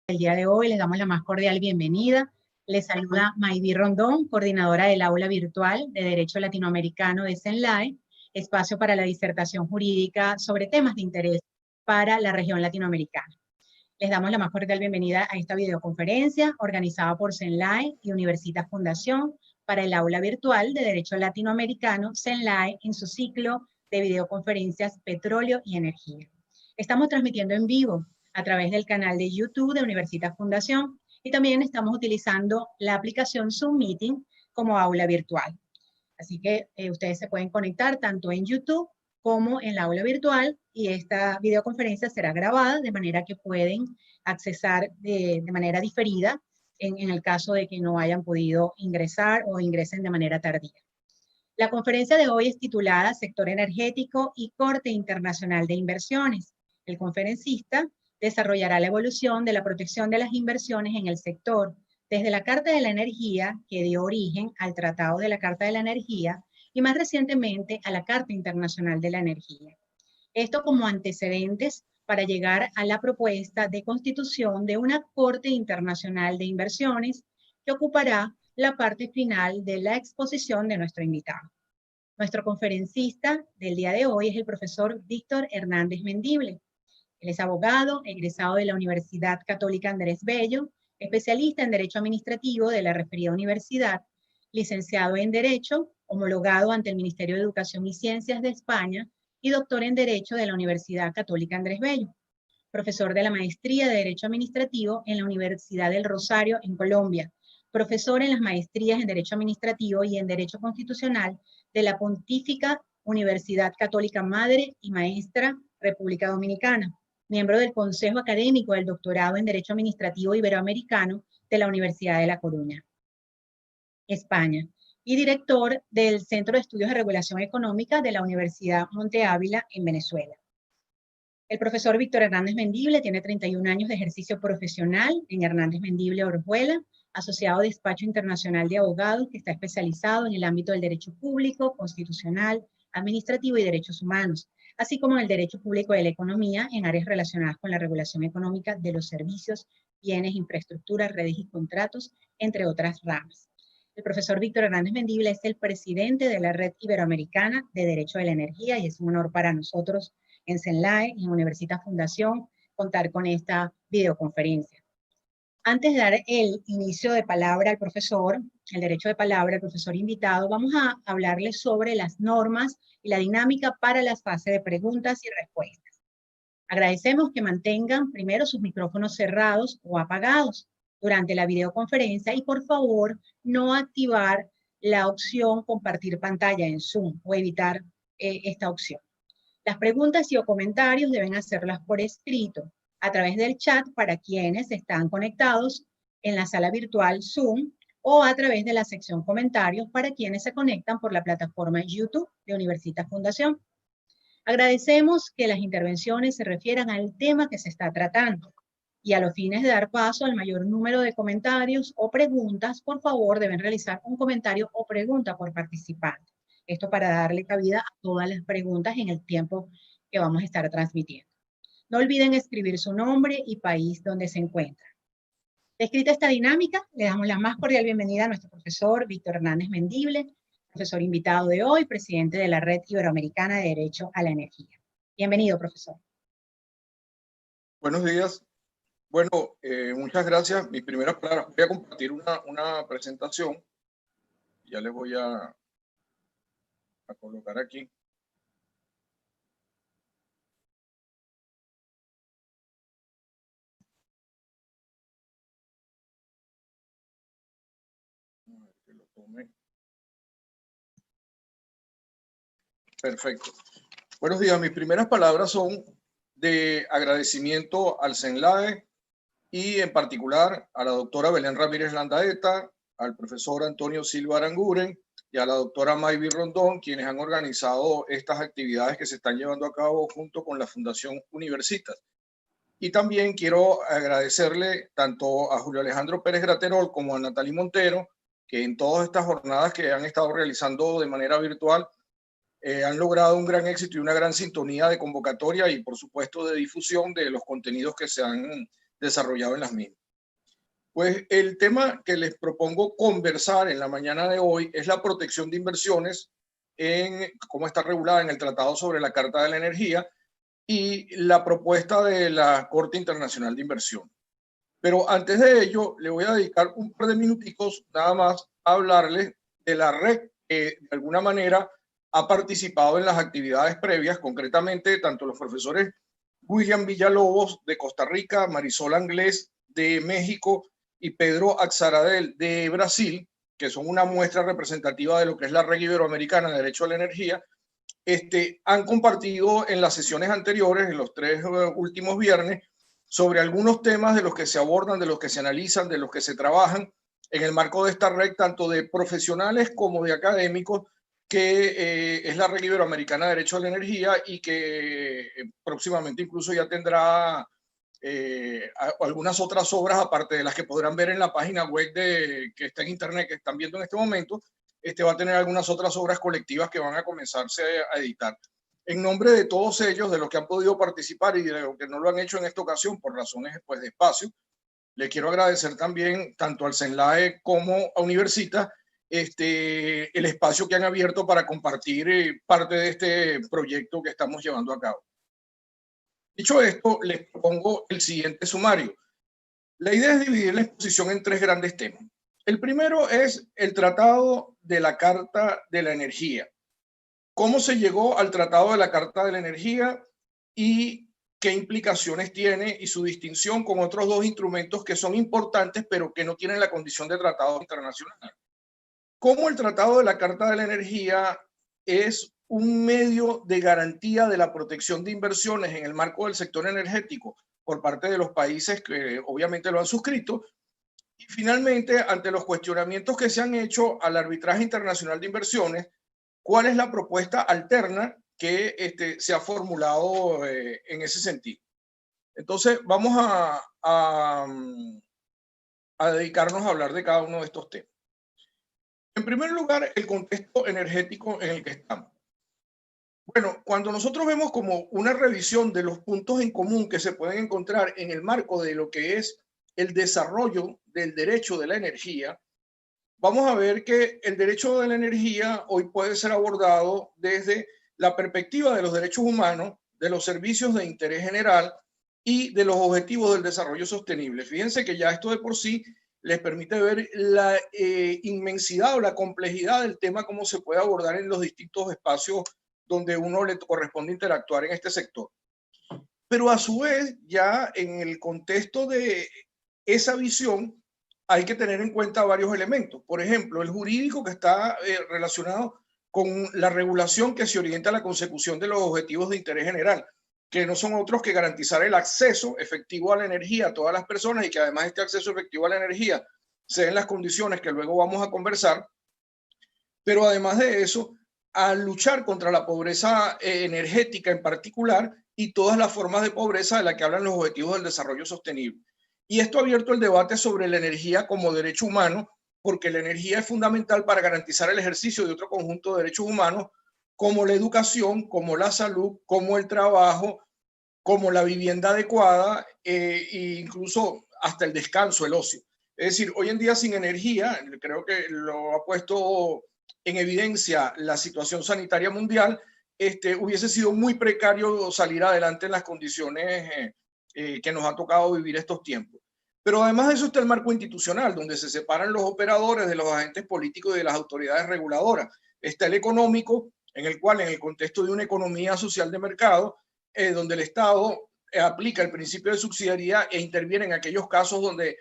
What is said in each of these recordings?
El día de hoy les damos la más cordial bienvenida. Les saluda Maybi Rondón, coordinadora del aula virtual de Derecho Latinoamericano de CENLAE, espacio para la disertación jurídica sobre temas de interés para la región latinoamericana. Les damos la más cordial bienvenida a esta videoconferencia organizada por CENLAE y Universitas Fundación para el aula virtual de Derecho Latinoamericano CENLAE en su ciclo de videoconferencias Petróleo y Energía. Estamos transmitiendo en vivo a través del canal de YouTube de Universitas Fundación y también estamos utilizando la aplicación Zoom Meeting como aula virtual. Así que ustedes se pueden conectar tanto en YouTube como en la aula virtual y esta videoconferencia será grabada de manera que pueden accesar de manera diferida en el caso de que no hayan podido ingresar o ingresen de manera tardía. La conferencia de hoy es titulada Sector Energético y Corte Internacional de Inversiones. El conferencista desarrollará la evolución de la protección de las inversiones en el sector, desde la Carta de la Energía, que dio origen al Tratado de la Carta de la Energía, y más recientemente a la Carta Internacional de la Energía. Esto como antecedentes para llegar a la propuesta de constitución de una Corte Internacional de Inversiones que ocupará la parte final de la exposición de nuestro invitado. Nuestro conferencista del día de hoy es el profesor Víctor Hernández Mendible. Él es abogado, egresado de la Universidad Católica Andrés Bello, especialista en Derecho Administrativo de la referida universidad, licenciado en Derecho, homologado ante el Ministerio de Educación y Ciencias de España y doctor en Derecho de la Universidad Católica Andrés Bello. Profesor de la Maestría de Derecho Administrativo en la Universidad del Rosario en Colombia. Profesor en las maestrías en Derecho Administrativo y en Derecho Constitucional de la Pontífica Universidad Católica Madre y Maestra República Dominicana. Miembro del Consejo Académico del Doctorado en Derecho Administrativo Iberoamericano de la Universidad de La Coruña, España, y director del Centro de Estudios de Regulación Económica de la Universidad Monte Ávila en Venezuela. El profesor Víctor Hernández Mendible tiene 31 años de ejercicio profesional en Hernández Mendible Orjuela, asociado de despacho internacional de abogados que está especializado en el ámbito del derecho público, constitucional, administrativo y derechos humanos, así como en el derecho público de la economía en áreas relacionadas con la regulación económica de los servicios, bienes, infraestructuras, redes y contratos, entre otras ramas. El profesor Víctor Hernández Mendible es el presidente de la Red Iberoamericana de Derecho de la Energía y es un honor para nosotros en CENLAE y en Universitas Fundación contar con esta videoconferencia. Antes de dar el inicio de palabra al profesor, el derecho de palabra al profesor invitado, vamos a hablarles sobre las normas y la dinámica para las fases de preguntas y respuestas. Agradecemos que mantengan primero sus micrófonos cerrados o apagados durante la videoconferencia y por favor no activar la opción compartir pantalla en Zoom o evitar esta opción. Las preguntas y o comentarios deben hacerlas por escrito a través del chat para quienes están conectados en la sala virtual Zoom o a través de la sección comentarios para quienes se conectan por la plataforma YouTube de Universitas Fundación. Agradecemos que las intervenciones se refieran al tema que se está tratando y a los fines de dar paso al mayor número de comentarios o preguntas, por favor deben realizar un comentario o pregunta por participante. Esto para darle cabida a todas las preguntas en el tiempo que vamos a estar transmitiendo. No olviden escribir su nombre y país donde se encuentran. Descrita esta dinámica, le damos la más cordial bienvenida a nuestro profesor Víctor Hernández Mendible, profesor invitado de hoy, presidente de la Red Iberoamericana de Derecho a la Energía. Bienvenido, profesor. Buenos días. Bueno, muchas gracias. Mis primeras palabras, voy a compartir una presentación. Ya les voy a colocar aquí. A ver que lo tome. Perfecto. Buenos días. Mis primeras palabras son de agradecimiento al CENLAE y en particular a la doctora Belén Ramírez Landaeta, al profesor Antonio Silva Aranguren y a la doctora Maybi Rondón, quienes han organizado estas actividades que se están llevando a cabo junto con la Fundación Universitas. Y también quiero agradecerle tanto a Julio Alejandro Pérez Graterol como a Natalie Montero, que en todas estas jornadas que han estado realizando de manera virtual han logrado un gran éxito y una gran sintonía de convocatoria y por supuesto de difusión de los contenidos que se han desarrollado en las mismas. Pues el tema que les propongo conversar en la mañana de hoy es la protección de inversiones, en cómo está regulada en el Tratado sobre la Carta de la Energía y la propuesta de la Corte Internacional de Inversión. Pero antes de ello, le voy a dedicar un par de minuticos nada más a hablarles de la red que de alguna manera ha participado en las actividades previas, concretamente tanto los profesores William Villalobos de Costa Rica, Marisol Anglés de México y Pedro Axaradel de Brasil, que son una muestra representativa de lo que es la Red Iberoamericana de Derecho a la Energía, han compartido en las sesiones anteriores, en los 3 últimos viernes, sobre algunos temas de los que se abordan, de los que se analizan, de los que se trabajan en el marco de esta red, tanto de profesionales como de académicos, que es la Red Iberoamericana de Derecho a la Energía y que próximamente incluso ya tendrá algunas otras obras, aparte de las que podrán ver en la página web que está en internet, que están viendo en este momento. Va a tener algunas otras obras colectivas que van a comenzarse a editar. En nombre de todos ellos, de los que han podido participar y de los que no lo han hecho en esta ocasión por razones pues, de espacio, le quiero agradecer también tanto al CENLAE como a Universitas el espacio que han abierto para compartir parte de este proyecto que estamos llevando a cabo. Dicho esto, les propongo el siguiente sumario. La idea es dividir la exposición en 3 grandes temas. El primero es el Tratado de la Carta de la Energía. ¿Cómo se llegó al Tratado de la Carta de la Energía y qué implicaciones tiene y su distinción con otros 2 instrumentos que son importantes pero que no tienen la condición de tratado internacional? ¿Cómo el Tratado de la Carta de la Energía es un medio de garantía de la protección de inversiones en el marco del sector energético por parte de los países que obviamente lo han suscrito? Y finalmente, ante los cuestionamientos que se han hecho al arbitraje internacional de inversiones, ¿cuál es la propuesta alterna que se ha formulado en ese sentido? Entonces, vamos a dedicarnos a hablar de cada uno de estos temas. En primer lugar, el contexto energético en el que estamos. Bueno, cuando nosotros vemos como una revisión de los puntos en común que se pueden encontrar en el marco de lo que es el desarrollo del derecho de la energía, vamos a ver que el derecho de la energía hoy puede ser abordado desde la perspectiva de los derechos humanos, de los servicios de interés general y de los objetivos del desarrollo sostenible. Fíjense que ya esto de por sí les permite ver la inmensidad o la complejidad del tema, cómo se puede abordar en los distintos espacios donde uno le corresponde interactuar en este sector. Pero a su vez, ya en el contexto de esa visión, hay que tener en cuenta varios elementos. Por ejemplo, el jurídico que está relacionado con la regulación que se orienta a la consecución de los objetivos de interés general, que no son otros que garantizar el acceso efectivo a la energía a todas las personas y que además este acceso efectivo a la energía sea en las condiciones que luego vamos a conversar. Pero además de eso, a luchar contra la pobreza energética en particular y todas las formas de pobreza de las que hablan los objetivos del desarrollo sostenible. Y esto ha abierto el debate sobre la energía como derecho humano, porque la energía es fundamental para garantizar el ejercicio de otro conjunto de derechos humanos, como la educación, como la salud, como el trabajo, como la vivienda adecuada e incluso hasta el descanso, el ocio. Es decir, hoy en día sin energía, creo que lo ha puesto en evidencia la situación sanitaria mundial, hubiese sido muy precario salir adelante en las condiciones que nos ha tocado vivir estos tiempos. Pero además de eso está el marco institucional, donde se separan los operadores de los agentes políticos y de las autoridades reguladoras. Está el económico, en el cual, en el contexto de una economía social de mercado, donde el Estado aplica el principio de subsidiariedad e interviene en aquellos casos donde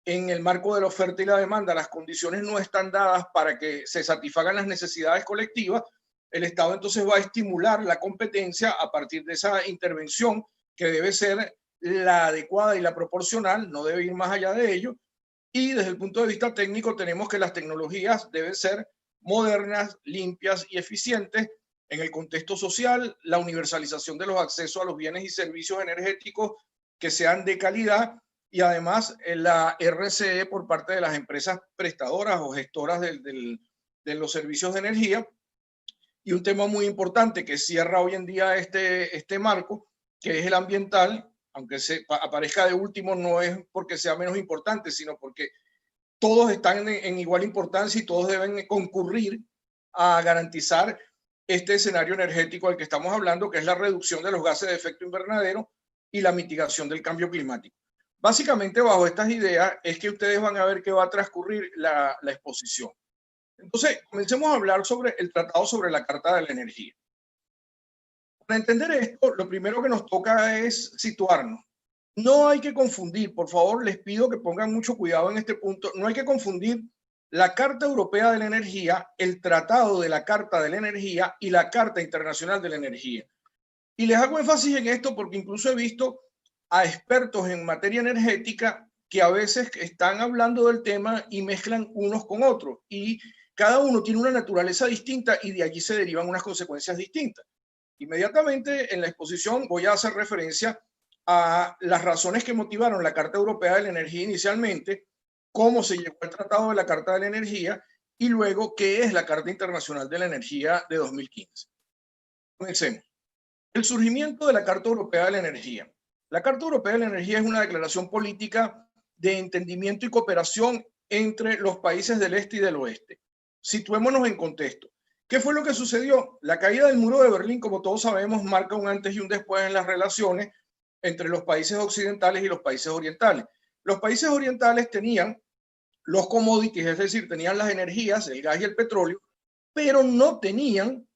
en el marco de la oferta y la demanda las condiciones no están dadas para que se satisfagan las necesidades colectivas, el Estado entonces va a estimular la competencia a partir de esa intervención que debe ser la adecuada y la proporcional, no debe ir más allá de ello. Y desde el punto de vista técnico tenemos que las tecnologías deben ser modernas, limpias y eficientes. En el contexto social, la universalización de los accesos a los bienes y servicios energéticos que sean de calidad y además la RCE por parte de las empresas prestadoras o gestoras de los servicios de energía. Y un tema muy importante que cierra hoy en día este marco, que es el ambiental, aunque aparezca de último, no es porque sea menos importante, sino porque todos están en igual importancia y todos deben concurrir a garantizar este escenario energético al que estamos hablando, que es la reducción de los gases de efecto invernadero y la mitigación del cambio climático. Básicamente, bajo estas ideas, es que ustedes van a ver que va a transcurrir la exposición. Entonces, comencemos a hablar sobre el Tratado sobre la Carta de la Energía. Para entender esto, lo primero que nos toca es situarnos. No hay que confundir, por favor, les pido que pongan mucho cuidado en este punto, no hay que confundir la Carta Europea de la Energía, el Tratado de la Carta de la Energía y la Carta Internacional de la Energía. Y les hago énfasis en esto porque incluso he visto a expertos en materia energética que a veces están hablando del tema y mezclan unos con otros. Y cada uno tiene una naturaleza distinta y de allí se derivan unas consecuencias distintas. Inmediatamente en la exposición voy a hacer referencia a las razones que motivaron la Carta Europea de la Energía inicialmente, cómo se llegó al Tratado de la Carta de la Energía y luego qué es la Carta Internacional de la Energía de 2015. Comencemos. El surgimiento de la Carta Europea de la Energía. La Carta Europea de la Energía es una declaración política de entendimiento y cooperación entre los países del este y del oeste. Situémonos en contexto. ¿Qué fue lo que sucedió? La caída del muro de Berlín, como todos sabemos, marca un antes y un después en las relaciones entre los países occidentales y los países orientales. Los países orientales tenían los commodities, es decir, tenían las energías, el gas y el petróleo, pero no tenían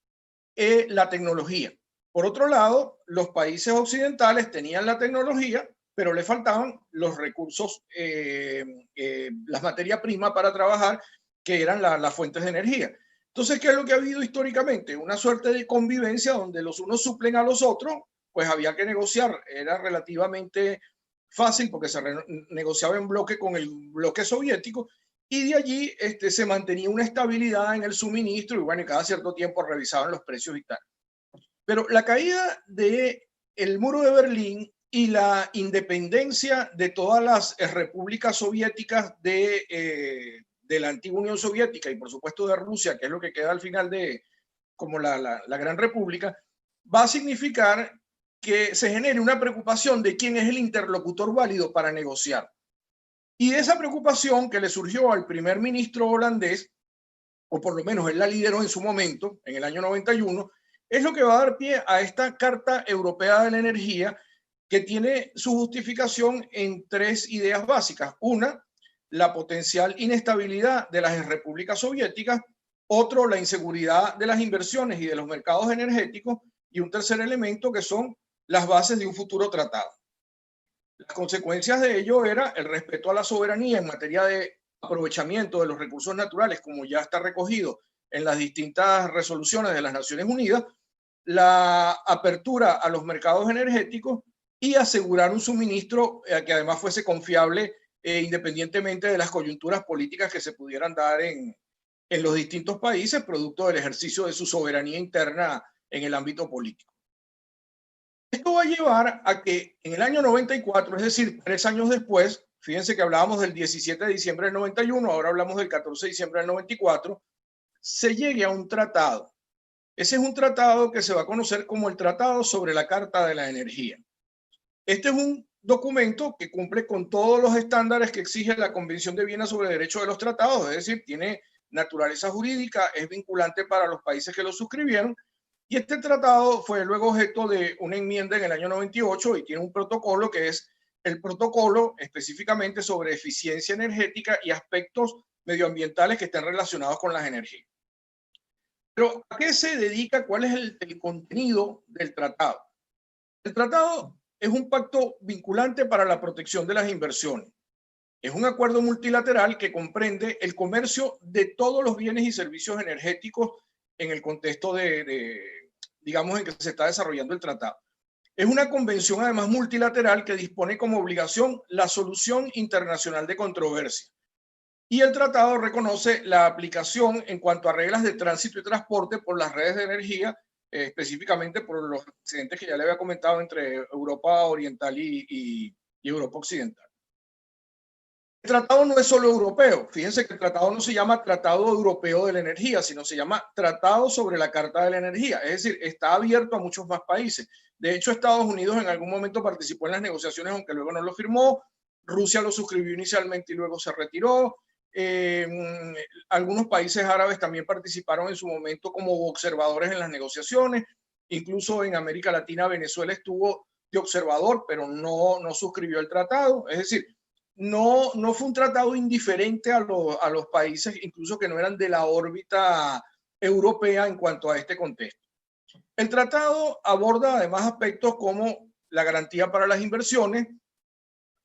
la tecnología. Por otro lado, los países occidentales tenían la tecnología, pero le faltaban los recursos, las materias primas para trabajar, que eran las fuentes de energía. Entonces, ¿qué es lo que ha habido históricamente? Una suerte de convivencia donde los unos suplen a los otros, pues había que negociar. Era relativamente fácil porque se negociaba en bloque con el bloque soviético y de allí se mantenía una estabilidad en el suministro y bueno, y cada cierto tiempo revisaban los precios y tal. Pero la caída del muro de Berlín y la independencia de todas las repúblicas soviéticas de la antigua Unión Soviética y por supuesto de Rusia, que es lo que queda al final de como la Gran República, va a significar que se genere una preocupación de quién es el interlocutor válido para negociar. Y esa preocupación que le surgió al primer ministro holandés, o por lo menos él la lideró en su momento, en el año 91, es lo que va a dar pie a esta Carta Europea de la Energía, que tiene su justificación en tres ideas básicas. Una, la potencial inestabilidad de las repúblicas soviéticas. Otro, la inseguridad de las inversiones y de los mercados energéticos. Y un tercer elemento que son las bases de un futuro tratado. Las consecuencias de ello era el respeto a la soberanía en materia de aprovechamiento de los recursos naturales, como ya está recogido en las distintas resoluciones de las Naciones Unidas, la apertura a los mercados energéticos y asegurar un suministro que además fuese confiable independientemente de las coyunturas políticas que se pudieran dar en los distintos países, producto del ejercicio de su soberanía interna en el ámbito político. Esto va a llevar a que en el año 94, es decir, 3 años después, fíjense que hablábamos del 17 de diciembre del 91, ahora hablamos del 14 de diciembre del 94, se llegue a un tratado. Ese es un tratado que se va a conocer como el Tratado sobre la Carta de la Energía. Este es un documento que cumple con todos los estándares que exige la Convención de Viena sobre Derecho de los Tratados, es decir, tiene naturaleza jurídica, es vinculante para los países que lo suscribieron. Y este tratado fue luego objeto de una enmienda en el año 98 y tiene un protocolo que es el protocolo específicamente sobre eficiencia energética y aspectos medioambientales que estén relacionados con las energías. Pero ¿a qué se dedica? ¿Cuál es el contenido del tratado? El tratado es un pacto vinculante para la protección de las inversiones. Es un acuerdo multilateral que comprende el comercio de todos los bienes y servicios energéticos en el contexto digamos, en que se está desarrollando el tratado. Es una convención además multilateral que dispone como obligación la solución internacional de controversia. Y el tratado reconoce la aplicación en cuanto a reglas de tránsito y transporte por las redes de energía, específicamente por los antecedentes que ya le había comentado entre Europa Oriental y Europa Occidental. El tratado no es solo europeo. Fíjense que el tratado no se llama Tratado Europeo de la Energía, sino se llama Tratado sobre la Carta de la Energía. Es decir, está abierto a muchos más países. De hecho, Estados Unidos en algún momento participó en las negociaciones, aunque luego no lo firmó. Rusia lo suscribió inicialmente y luego se retiró. Algunos países árabes también participaron en su momento como observadores en las negociaciones. Incluso en América Latina, Venezuela estuvo de observador, pero no suscribió el tratado. Es decir, no fue un tratado indiferente a los países, incluso que no eran de la órbita europea en cuanto a este contexto. El tratado aborda además aspectos como la garantía para las inversiones,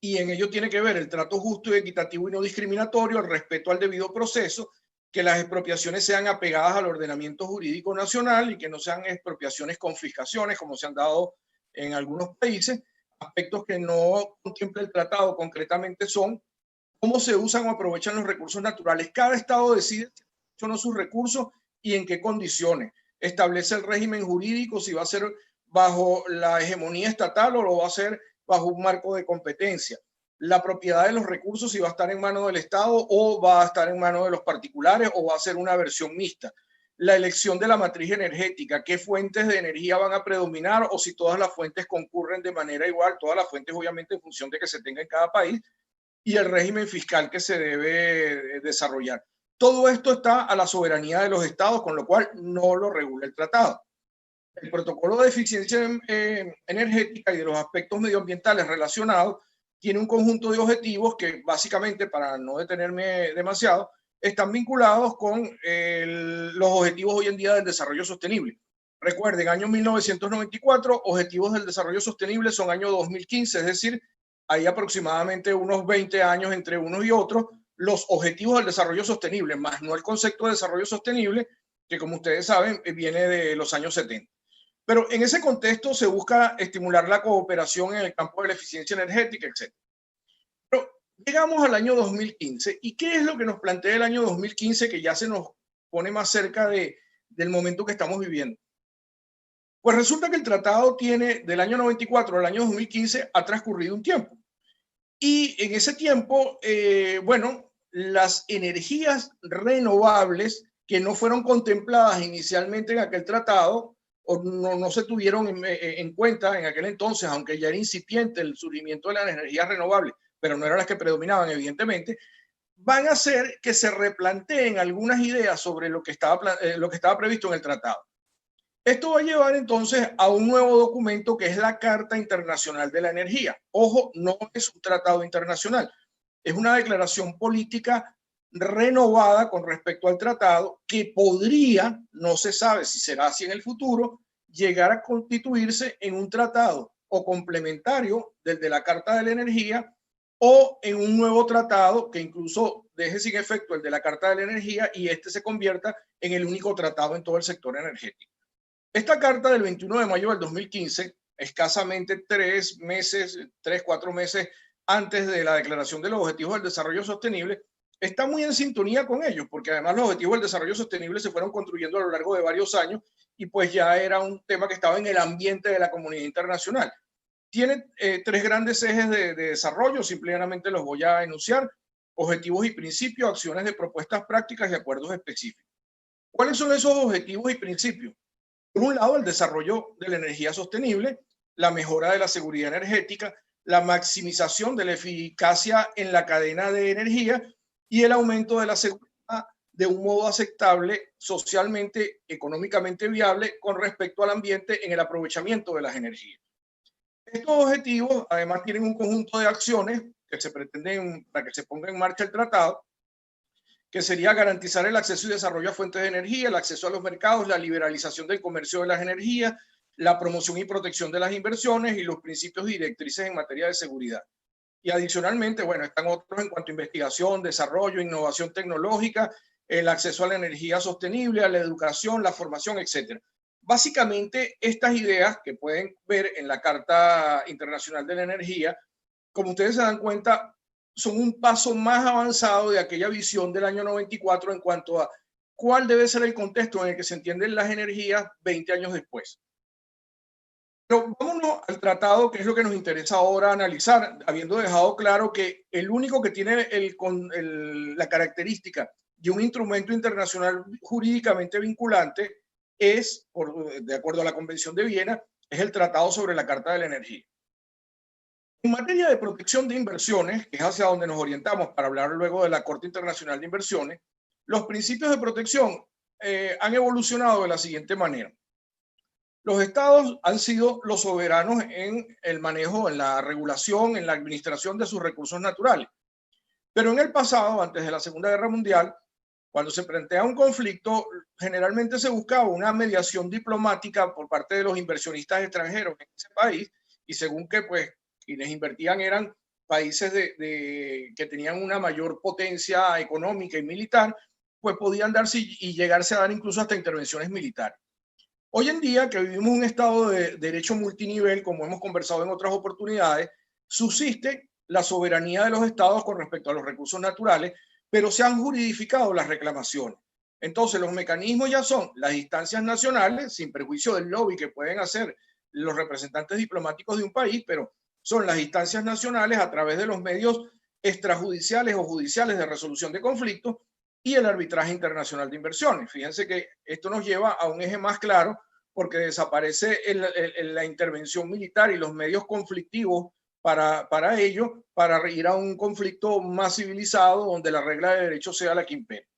y en ello tiene que ver el trato justo y equitativo y no discriminatorio, el respeto al debido proceso, que las expropiaciones sean apegadas al ordenamiento jurídico nacional y que no sean expropiaciones confiscaciones como se han dado en algunos países. Aspectos que no contempla el tratado concretamente son cómo se usan o aprovechan los recursos naturales. Cada estado decide si son sus recursos y en qué condiciones. Establece el régimen jurídico, si va a ser bajo la hegemonía estatal o lo va a hacer bajo un marco de competencia. La propiedad de los recursos, si va a estar en manos del Estado o va a estar en manos de los particulares o va a ser una versión mixta. La elección de la matriz energética, qué fuentes de energía van a predominar o si todas las fuentes concurren de manera igual, todas las fuentes obviamente en función de que se tenga en cada país, y el régimen fiscal que se debe desarrollar. Todo esto está a la soberanía de los estados, con lo cual no lo regula el tratado. El protocolo de eficiencia energética y de los aspectos medioambientales relacionados tiene un conjunto de objetivos que básicamente, para no detenerme demasiado, están vinculados con los objetivos hoy en día del desarrollo sostenible. Recuerden, año 1994, objetivos del desarrollo sostenible son año 2015, es decir, hay aproximadamente unos 20 años entre unos y otros. Los objetivos del desarrollo sostenible, más no el concepto de desarrollo sostenible, que como ustedes saben, viene de los años 70. Pero en ese contexto se busca estimular la cooperación en el campo de la eficiencia energética, etc. Pero llegamos al año 2015. ¿Y qué es lo que nos plantea el año 2015 que ya se nos pone más cerca del momento que estamos viviendo? Pues resulta que el tratado tiene del año 94 al año 2015 ha transcurrido un tiempo. Y en ese tiempo, bueno, las energías renovables que no fueron contempladas inicialmente en aquel tratado o no se tuvieron en cuenta en aquel entonces, aunque ya era incipiente el surgimiento de las energías renovables, pero no eran las que predominaban, evidentemente, van a hacer que se replanteen algunas ideas sobre lo que estaba previsto en el tratado. Esto va a llevar entonces a un nuevo documento que es la Carta Internacional de la Energía. Ojo, no es un tratado internacional, es una declaración política renovada con respecto al tratado que podría, no se sabe si será así en el futuro, llegar a constituirse en un tratado o complementario del de la Carta de la Energía o en un nuevo tratado que incluso deje sin efecto el de la Carta de la Energía y este se convierta en el único tratado en todo el sector energético. Esta carta del 21 de mayo del 2015, escasamente 4 meses antes de la declaración de los Objetivos del Desarrollo Sostenible, está muy en sintonía con ellos, porque además los Objetivos del Desarrollo Sostenible se fueron construyendo a lo largo de varios años y pues ya era un tema que estaba en el ambiente de la comunidad internacional. Tiene 3 grandes ejes de desarrollo, simplemente los voy a enunciar: objetivos y principios, acciones de propuestas prácticas y acuerdos específicos. ¿Cuáles son esos objetivos y principios? Por un lado, el desarrollo de la energía sostenible, la mejora de la seguridad energética, la maximización de la eficacia en la cadena de energía y el aumento de la seguridad de un modo aceptable, socialmente, económicamente viable con respecto al ambiente en el aprovechamiento de las energías. Estos objetivos además tienen un conjunto de acciones que se pretenden para que se ponga en marcha el tratado, que sería garantizar el acceso y desarrollo a fuentes de energía, el acceso a los mercados, la liberalización del comercio de las energías, la promoción y protección de las inversiones y los principios directrices en materia de seguridad. Y adicionalmente, bueno, están otros en cuanto a investigación, desarrollo, innovación tecnológica, el acceso a la energía sostenible, a la educación, la formación, etc. Básicamente, estas ideas que pueden ver en la Carta Internacional de la Energía, como ustedes se dan cuenta, son un paso más avanzado de aquella visión del año 94 en cuanto a cuál debe ser el contexto en el que se entienden las energías 20 años después. Pero vámonos al tratado, que es lo que nos interesa ahora analizar, habiendo dejado claro que el único que tiene la característica de un instrumento internacional jurídicamente vinculante es, de acuerdo a la Convención de Viena, es el Tratado sobre la Carta de la Energía. En materia de protección de inversiones, que es hacia donde nos orientamos para hablar luego de la Corte Internacional de Inversiones, los principios de protección han evolucionado de la siguiente manera. Los estados han sido los soberanos en el manejo, en la regulación, en la administración de sus recursos naturales. Pero en el pasado, antes de la Segunda Guerra Mundial, cuando se plantea un conflicto, generalmente se buscaba una mediación diplomática por parte de los inversionistas extranjeros en ese país, y según que pues quienes invertían eran países que tenían una mayor potencia económica y militar, pues podían darse y llegarse a dar incluso hasta intervenciones militares. Hoy en día, que vivimos un estado de derecho multinivel, como hemos conversado en otras oportunidades, subsiste la soberanía de los estados con respecto a los recursos naturales, pero se han juridificado las reclamaciones. Entonces, los mecanismos ya son las instancias nacionales, sin perjuicio del lobby que pueden hacer los representantes diplomáticos de un país, pero son las instancias nacionales a través de los medios extrajudiciales o judiciales de resolución de conflictos y el arbitraje internacional de inversiones. Fíjense que esto nos lleva a un eje más claro porque desaparece la intervención militar y los medios conflictivos para ello, para ir a un conflicto más civilizado donde la regla de derecho sea la que impere.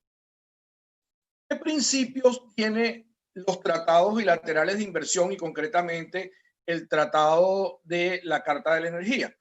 ¿Qué principios tiene los tratados bilaterales de inversión y concretamente el Tratado de la Carta de la Energía?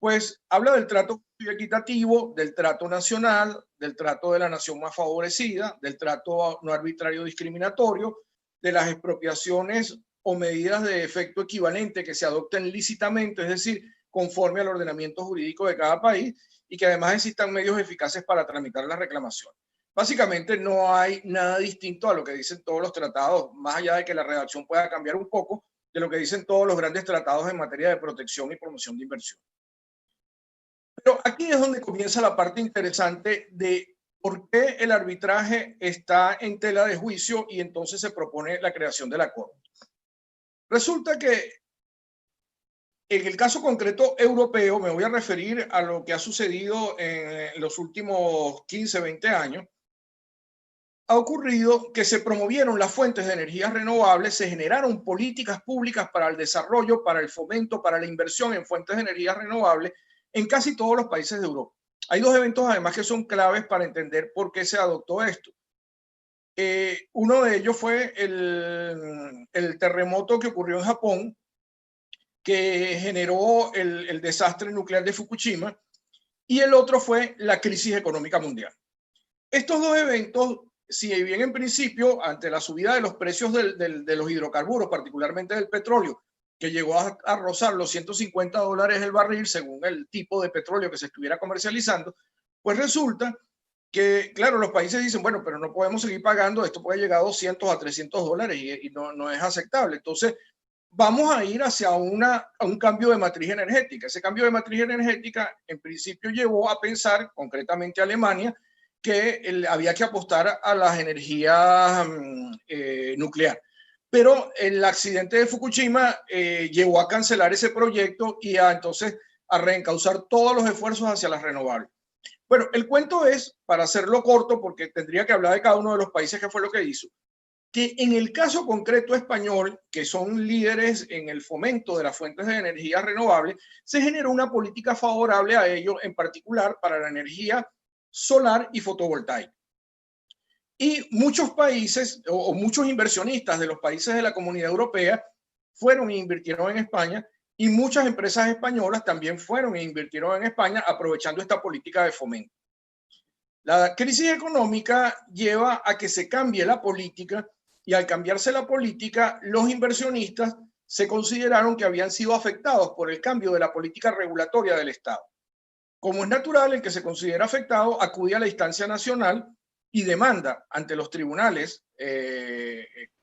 Pues habla del trato equitativo, del trato nacional, del trato de la nación más favorecida, del trato no arbitrario discriminatorio, de las expropiaciones o medidas de efecto equivalente que se adopten lícitamente, es decir, conforme al ordenamiento jurídico de cada país, y que además existan medios eficaces para tramitar las reclamaciones. Básicamente no hay nada distinto a lo que dicen todos los tratados, más allá de que la redacción pueda cambiar un poco de lo que dicen todos los grandes tratados en materia de protección y promoción de inversión. Pero aquí es donde comienza la parte interesante de por qué el arbitraje está en tela de juicio y entonces se propone la creación de la Corte. Resulta que en el caso concreto europeo, me voy a referir a lo que ha sucedido en los últimos 15, 20 años, ha ocurrido que se promovieron las fuentes de energías renovables, se generaron políticas públicas para el desarrollo, para el fomento, para la inversión en fuentes de energías renovables en casi todos los países de Europa. Hay dos eventos además que son claves para entender por qué se adoptó esto. Uno de ellos fue el terremoto que ocurrió en Japón, que generó el desastre nuclear de Fukushima, y el otro fue la crisis económica mundial. Estos dos eventos, si bien en principio, ante la subida de los precios de los hidrocarburos, particularmente del petróleo, que llegó a rozar los $150 el barril según el tipo de petróleo que se estuviera comercializando, pues resulta que, claro, los países dicen, bueno, pero no podemos seguir pagando, esto puede llegar a $200 a $300 y no es aceptable. Entonces, vamos a ir hacia un cambio de matriz energética. Ese cambio de matriz energética, en principio, llevó a pensar, concretamente a Alemania, que había que apostar a las energías nucleares. Pero el accidente de Fukushima llevó a cancelar ese proyecto y entonces a reencauzar todos los esfuerzos hacia las renovables. Bueno, el cuento es, para hacerlo corto, porque tendría que hablar de cada uno de los países que fue lo que hizo, que en el caso concreto español, que son líderes en el fomento de las fuentes de energía renovables, se generó una política favorable a ello, en particular para la energía solar y fotovoltaica. Y muchos países o muchos inversionistas de los países de la Comunidad Europea fueron e invirtieron en España, y muchas empresas españolas también fueron e invirtieron en España aprovechando esta política de fomento. La crisis económica lleva a que se cambie la política, y al cambiarse la política, los inversionistas se consideraron que habían sido afectados por el cambio de la política regulatoria del Estado. Como es natural, el que se considera afectado acude a la instancia nacional y demanda ante los tribunales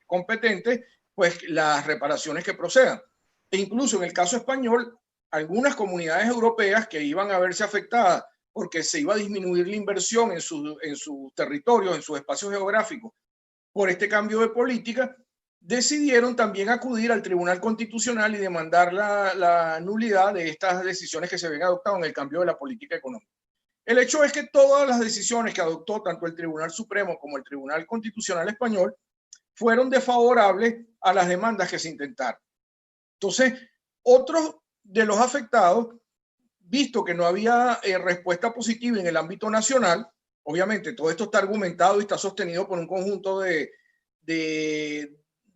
competentes pues las reparaciones que procedan. E incluso en el caso español, algunas comunidades europeas que iban a verse afectadas porque se iba a disminuir la inversión en sus territorios, en sus espacios geográficos, por este cambio de política, decidieron también acudir al Tribunal Constitucional y demandar la nulidad de estas decisiones que se habían adoptado en el cambio de la política económica. El hecho es que todas las decisiones que adoptó tanto el Tribunal Supremo como el Tribunal Constitucional Español fueron desfavorables a las demandas que se intentaron. Entonces, otros de los afectados, visto que no había respuesta positiva en el ámbito nacional, obviamente todo esto está argumentado y está sostenido por un conjunto de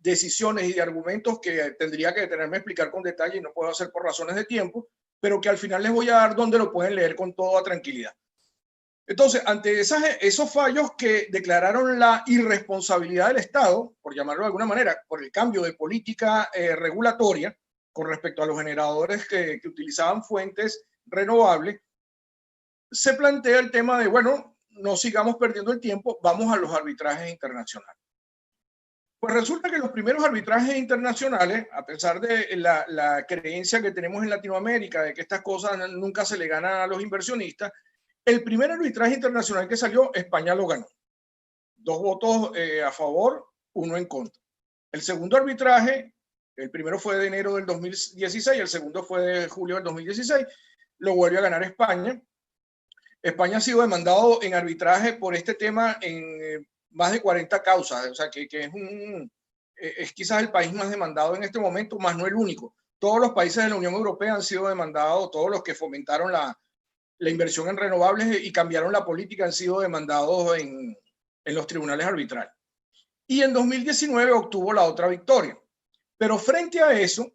decisiones y de argumentos que tendría que detenerme a explicar con detalle y no puedo hacer por razones de tiempo, pero que al final les voy a dar donde lo pueden leer con toda tranquilidad. Entonces, ante esos fallos que declararon la irresponsabilidad del Estado, por llamarlo de alguna manera, por el cambio de política regulatoria con respecto a los generadores que utilizaban fuentes renovables, se plantea el tema de, bueno, no sigamos perdiendo el tiempo, vamos a los arbitrajes internacionales. Pues resulta que los primeros arbitrajes internacionales, a pesar de la creencia que tenemos en Latinoamérica de que estas cosas nunca se le ganan a los inversionistas, el primer arbitraje internacional que salió, España lo ganó. 2 votos a favor, 1 en contra. El segundo arbitraje, el primero fue de enero del 2016, el segundo fue de julio del 2016, lo vuelve a ganar España. España ha sido demandado en arbitraje por este tema en más de 40 causas, o sea que es quizás el país más demandado en este momento, más no el único. Todos los países de la Unión Europea han sido demandados, todos los que fomentaron la inversión en renovables y cambiaron la política han sido demandados en los tribunales arbitrales. Y en 2019 obtuvo la otra victoria. Pero frente a eso,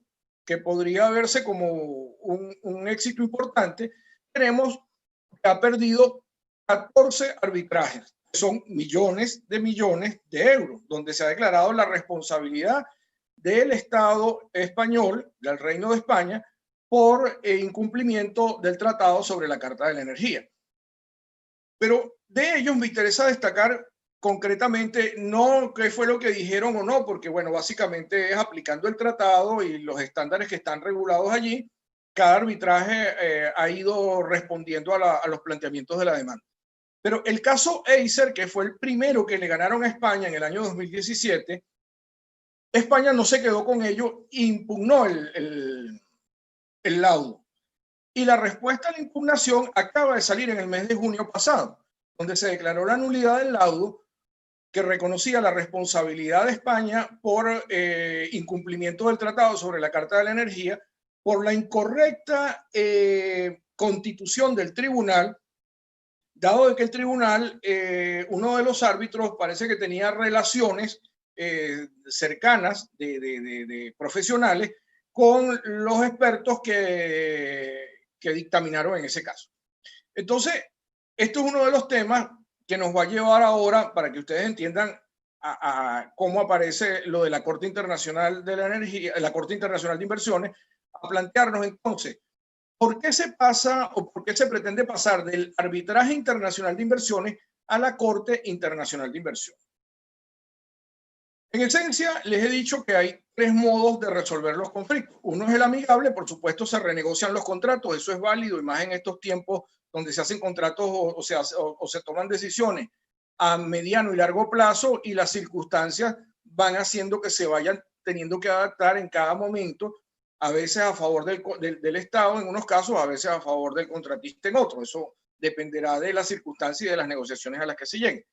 que podría verse como un éxito importante, tenemos que ha perdido 14 arbitrajes, que son millones de euros, donde se ha declarado la responsabilidad del Estado español, del Reino de España, por incumplimiento del Tratado sobre la Carta de la Energía. Pero de ellos me interesa destacar concretamente no qué fue lo que dijeron o no, porque bueno, básicamente es aplicando el tratado y los estándares que están regulados allí, cada arbitraje ha ido respondiendo a los planteamientos de la demanda. Pero el caso Acer, que fue el primero que le ganaron a España en el año 2017, España no se quedó con ello, impugnó el laudo. Y la respuesta a la impugnación acaba de salir en el mes de junio pasado, donde se declaró la nulidad del laudo que reconocía la responsabilidad de España por incumplimiento del Tratado sobre la Carta de la Energía, por la incorrecta constitución del tribunal, dado de que el tribunal, uno de los árbitros parece que tenía relaciones cercanas de profesionales con los expertos que dictaminaron en ese caso. Entonces, esto es uno de los temas que nos va a llevar ahora, para que ustedes entiendan a cómo aparece lo de la Corte Internacional de la Energía, la Corte Internacional de Inversiones, a plantearnos entonces, ¿por qué se pasa o por qué se pretende pasar del arbitraje internacional de inversiones a la Corte Internacional de Inversiones? En esencia, les he dicho que hay 3 modos de resolver los conflictos. Uno es el amigable, por supuesto se renegocian los contratos, eso es válido, y más en estos tiempos donde se hacen contratos o se toman decisiones a mediano y largo plazo y las circunstancias van haciendo que se vayan teniendo que adaptar en cada momento, a veces a favor del Estado en unos casos, a veces a favor del contratista en otros. Eso dependerá de las circunstancias y de las negociaciones a las que se lleguen.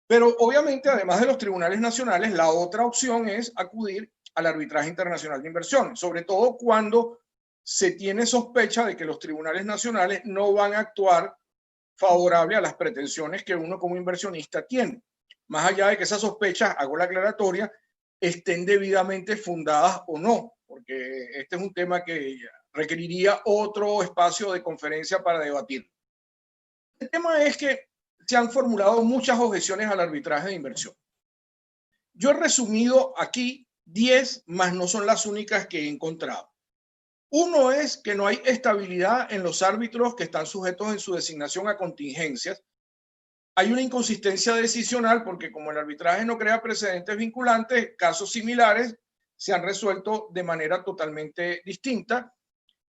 Pero obviamente, además de los tribunales nacionales, la otra opción es acudir al arbitraje internacional de inversiones, sobre todo cuando se tiene sospecha de que los tribunales nacionales no van a actuar favorable a las pretensiones que uno como inversionista tiene. Más allá de que esas sospechas, hago la aclaratoria, estén debidamente fundadas o no, porque este es un tema que requeriría otro espacio de conferencia para debatir. El tema es que se han formulado muchas objeciones al arbitraje de inversión. Yo he resumido aquí 10, más no son las únicas que he encontrado. Uno es que no hay estabilidad en los árbitros que están sujetos en su designación a contingencias. Hay una inconsistencia decisional porque como el arbitraje no crea precedentes vinculantes, casos similares se han resuelto de manera totalmente distinta.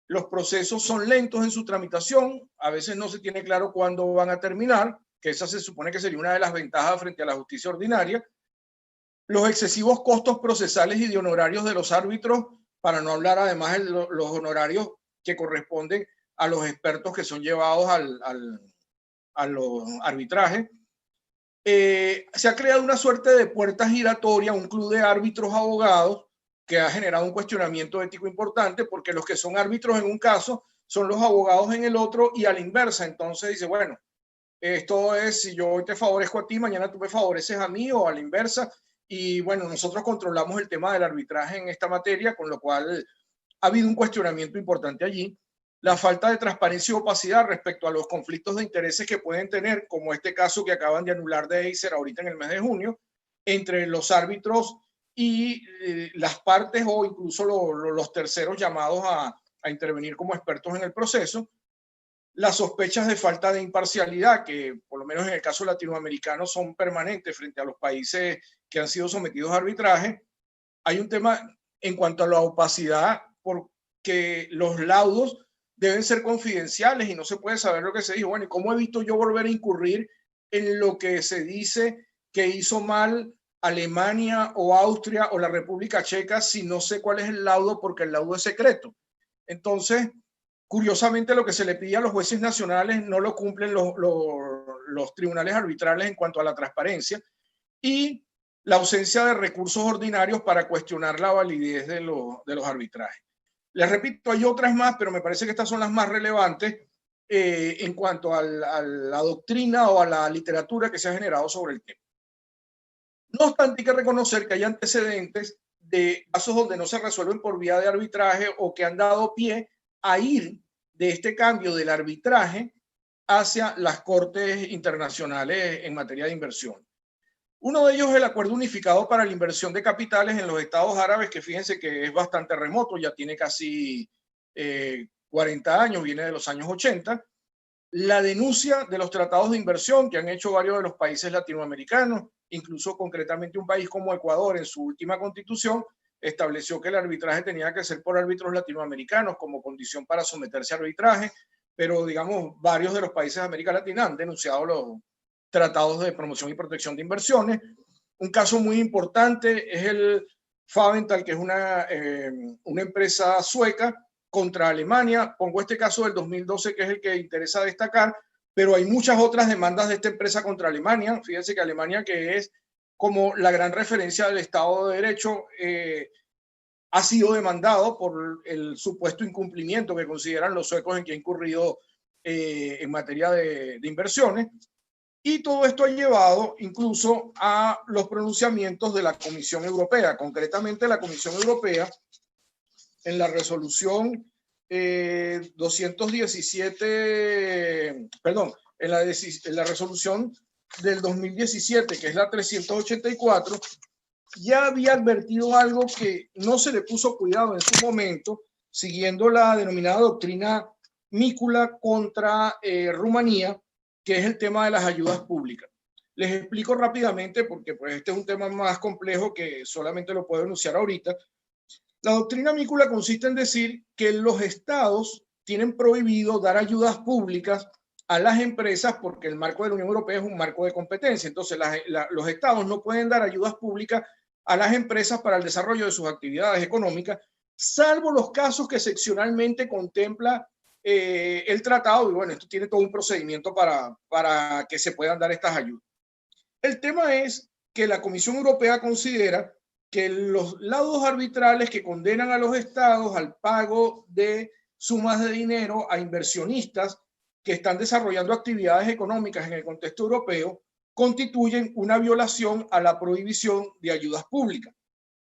Los procesos son lentos en su tramitación, a veces no se tiene claro cuándo van a terminar, que esa se supone que sería una de las ventajas frente a la justicia ordinaria. los excesivos costos procesales y de honorarios de los árbitros, para no hablar además de los honorarios que corresponden a los expertos que son llevados a los arbitrajes. Se ha creado una suerte de puerta giratoria, un club de árbitros abogados que ha generado un cuestionamiento ético importante, porque los que son árbitros en un caso son los abogados en el otro y a la inversa. Entonces dice, bueno, esto es, si yo hoy te favorezco a ti, mañana tú me favoreces a mí o a la inversa. Y bueno, nosotros controlamos el tema del arbitraje en esta materia, con lo cual ha habido un cuestionamiento importante allí. La falta de transparencia y opacidad respecto a los conflictos de intereses que pueden tener, como este caso que acaban de anular de Acer ahorita en el mes de junio, entre los árbitros y las partes o incluso los terceros llamados a intervenir como expertos en el proceso. Las sospechas de falta de imparcialidad, que por lo menos en el caso latinoamericano son permanentes frente a los países que han sido sometidos a arbitraje. Hay un tema en cuanto a la opacidad, porque los laudos deben ser confidenciales y no se puede saber lo que se dijo. Bueno, ¿y cómo evito yo volver a incurrir en lo que se dice que hizo mal Alemania o Austria o la República Checa si no sé cuál es el laudo, porque el laudo es secreto? Entonces, curiosamente, lo que se le pide a los jueces nacionales no lo cumplen los tribunales arbitrales en cuanto a la transparencia, y la ausencia de recursos ordinarios para cuestionar la validez de los arbitrajes. Les repito, hay otras más, pero me parece que estas son las más relevantes en cuanto a la doctrina o a la literatura que se ha generado sobre el tema. No obstante, hay que reconocer que hay antecedentes de casos donde no se resuelven por vía de arbitraje o que han dado pie a ir de este cambio del arbitraje hacia las cortes internacionales en materia de inversión. Uno de ellos es el Acuerdo Unificado para la Inversión de Capitales en los Estados Árabes, que fíjense que es bastante remoto, ya tiene casi 40 años, viene de los años 80. La denuncia de los tratados de inversión que han hecho varios de los países latinoamericanos, incluso concretamente un país como Ecuador en su última constitución, estableció que el arbitraje tenía que ser por árbitros latinoamericanos como condición para someterse a arbitraje, pero digamos varios de los países de América Latina han denunciado los tratados de promoción y protección de inversiones. Un caso muy importante es el Favental, que es una empresa sueca contra Alemania. Pongo este caso del 2012, que es el que interesa destacar, pero hay muchas otras demandas de esta empresa contra Alemania. Fíjense que Alemania, que es como la gran referencia del Estado de Derecho, ha sido demandado por el supuesto incumplimiento que consideran los suecos en que ha incurrido en materia de inversiones. Y todo esto ha llevado incluso a los pronunciamientos de la Comisión Europea. Concretamente, la Comisión Europea, en la resolución 217, perdón, en la resolución del 2017, que es la 384, ya había advertido algo que no se le puso cuidado en su momento, siguiendo la denominada doctrina Mícula contra Rumanía, que es el tema de las ayudas públicas. Les explico rápidamente, porque pues, este es un tema más complejo que solamente lo puedo enunciar ahorita. La doctrina Mícula consiste en decir que los estados tienen prohibido dar ayudas públicas a las empresas porque el marco de la Unión Europea es un marco de competencia. Entonces, los estados no pueden dar ayudas públicas a las empresas para el desarrollo de sus actividades económicas, salvo los casos que seccionalmente contempla el tratado. Y bueno, esto tiene todo un procedimiento para que se puedan dar estas ayudas. El tema es que la Comisión Europea considera que los laudos arbitrales que condenan a los estados al pago de sumas de dinero a inversionistas que están desarrollando actividades económicas en el contexto europeo constituyen una violación a la prohibición de ayudas públicas.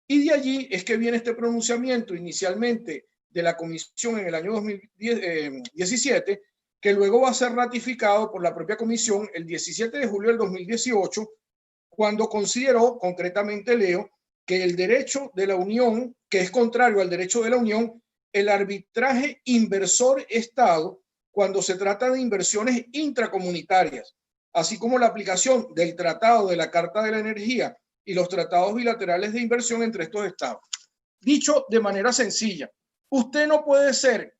Y de allí es que viene este pronunciamiento inicialmente de la Comisión en el año 2017, que luego va a ser ratificado por la propia Comisión el 17 de julio del 2018, cuando consideró, concretamente leo, que el derecho de la Unión, que es contrario al derecho de la Unión, el arbitraje inversor-Estado, cuando se trata de inversiones intracomunitarias, así como la aplicación del Tratado de la Carta de la Energía y los tratados bilaterales de inversión entre estos estados. Dicho de manera sencilla, usted no puede ser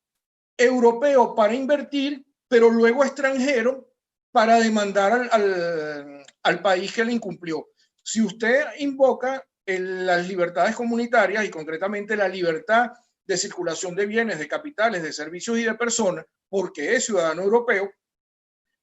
europeo para invertir, pero luego extranjero para demandar al país que le incumplió. Si usted invoca las libertades comunitarias y concretamente la libertad de circulación de bienes, de capitales, de servicios y de personas, porque es ciudadano europeo,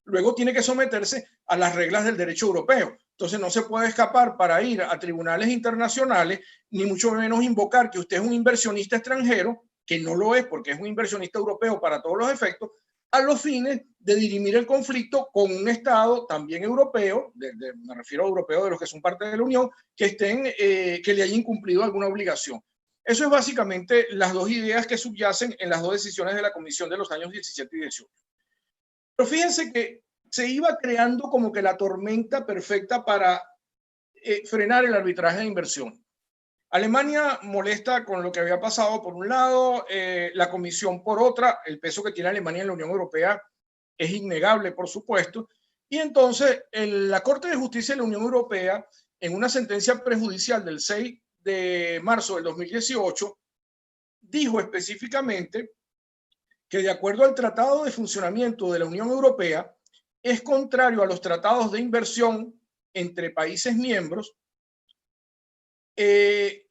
luego tiene que someterse a las reglas del derecho europeo. Entonces no se puede escapar para ir a tribunales internacionales, ni mucho menos invocar que usted es un inversionista extranjero, que no lo es porque es un inversionista europeo para todos los efectos, a los fines de dirimir el conflicto con un Estado también europeo, me refiero a europeos de los que son parte de la Unión, que le hayan incumplido alguna obligación. Eso es básicamente las dos ideas que subyacen en las dos decisiones de la Comisión de los años 17 y 18. Pero fíjense que se iba creando como que la tormenta perfecta para frenar el arbitraje de inversión. Alemania molesta con lo que había pasado por un lado, la Comisión por otra, el peso que tiene Alemania en la Unión Europea es innegable, por supuesto, y entonces la Corte de Justicia de la Unión Europea, en una sentencia prejudicial del 6 de marzo del 2018, dijo específicamente que de acuerdo al Tratado de Funcionamiento de la Unión Europea, es contrario a los tratados de inversión entre países miembros el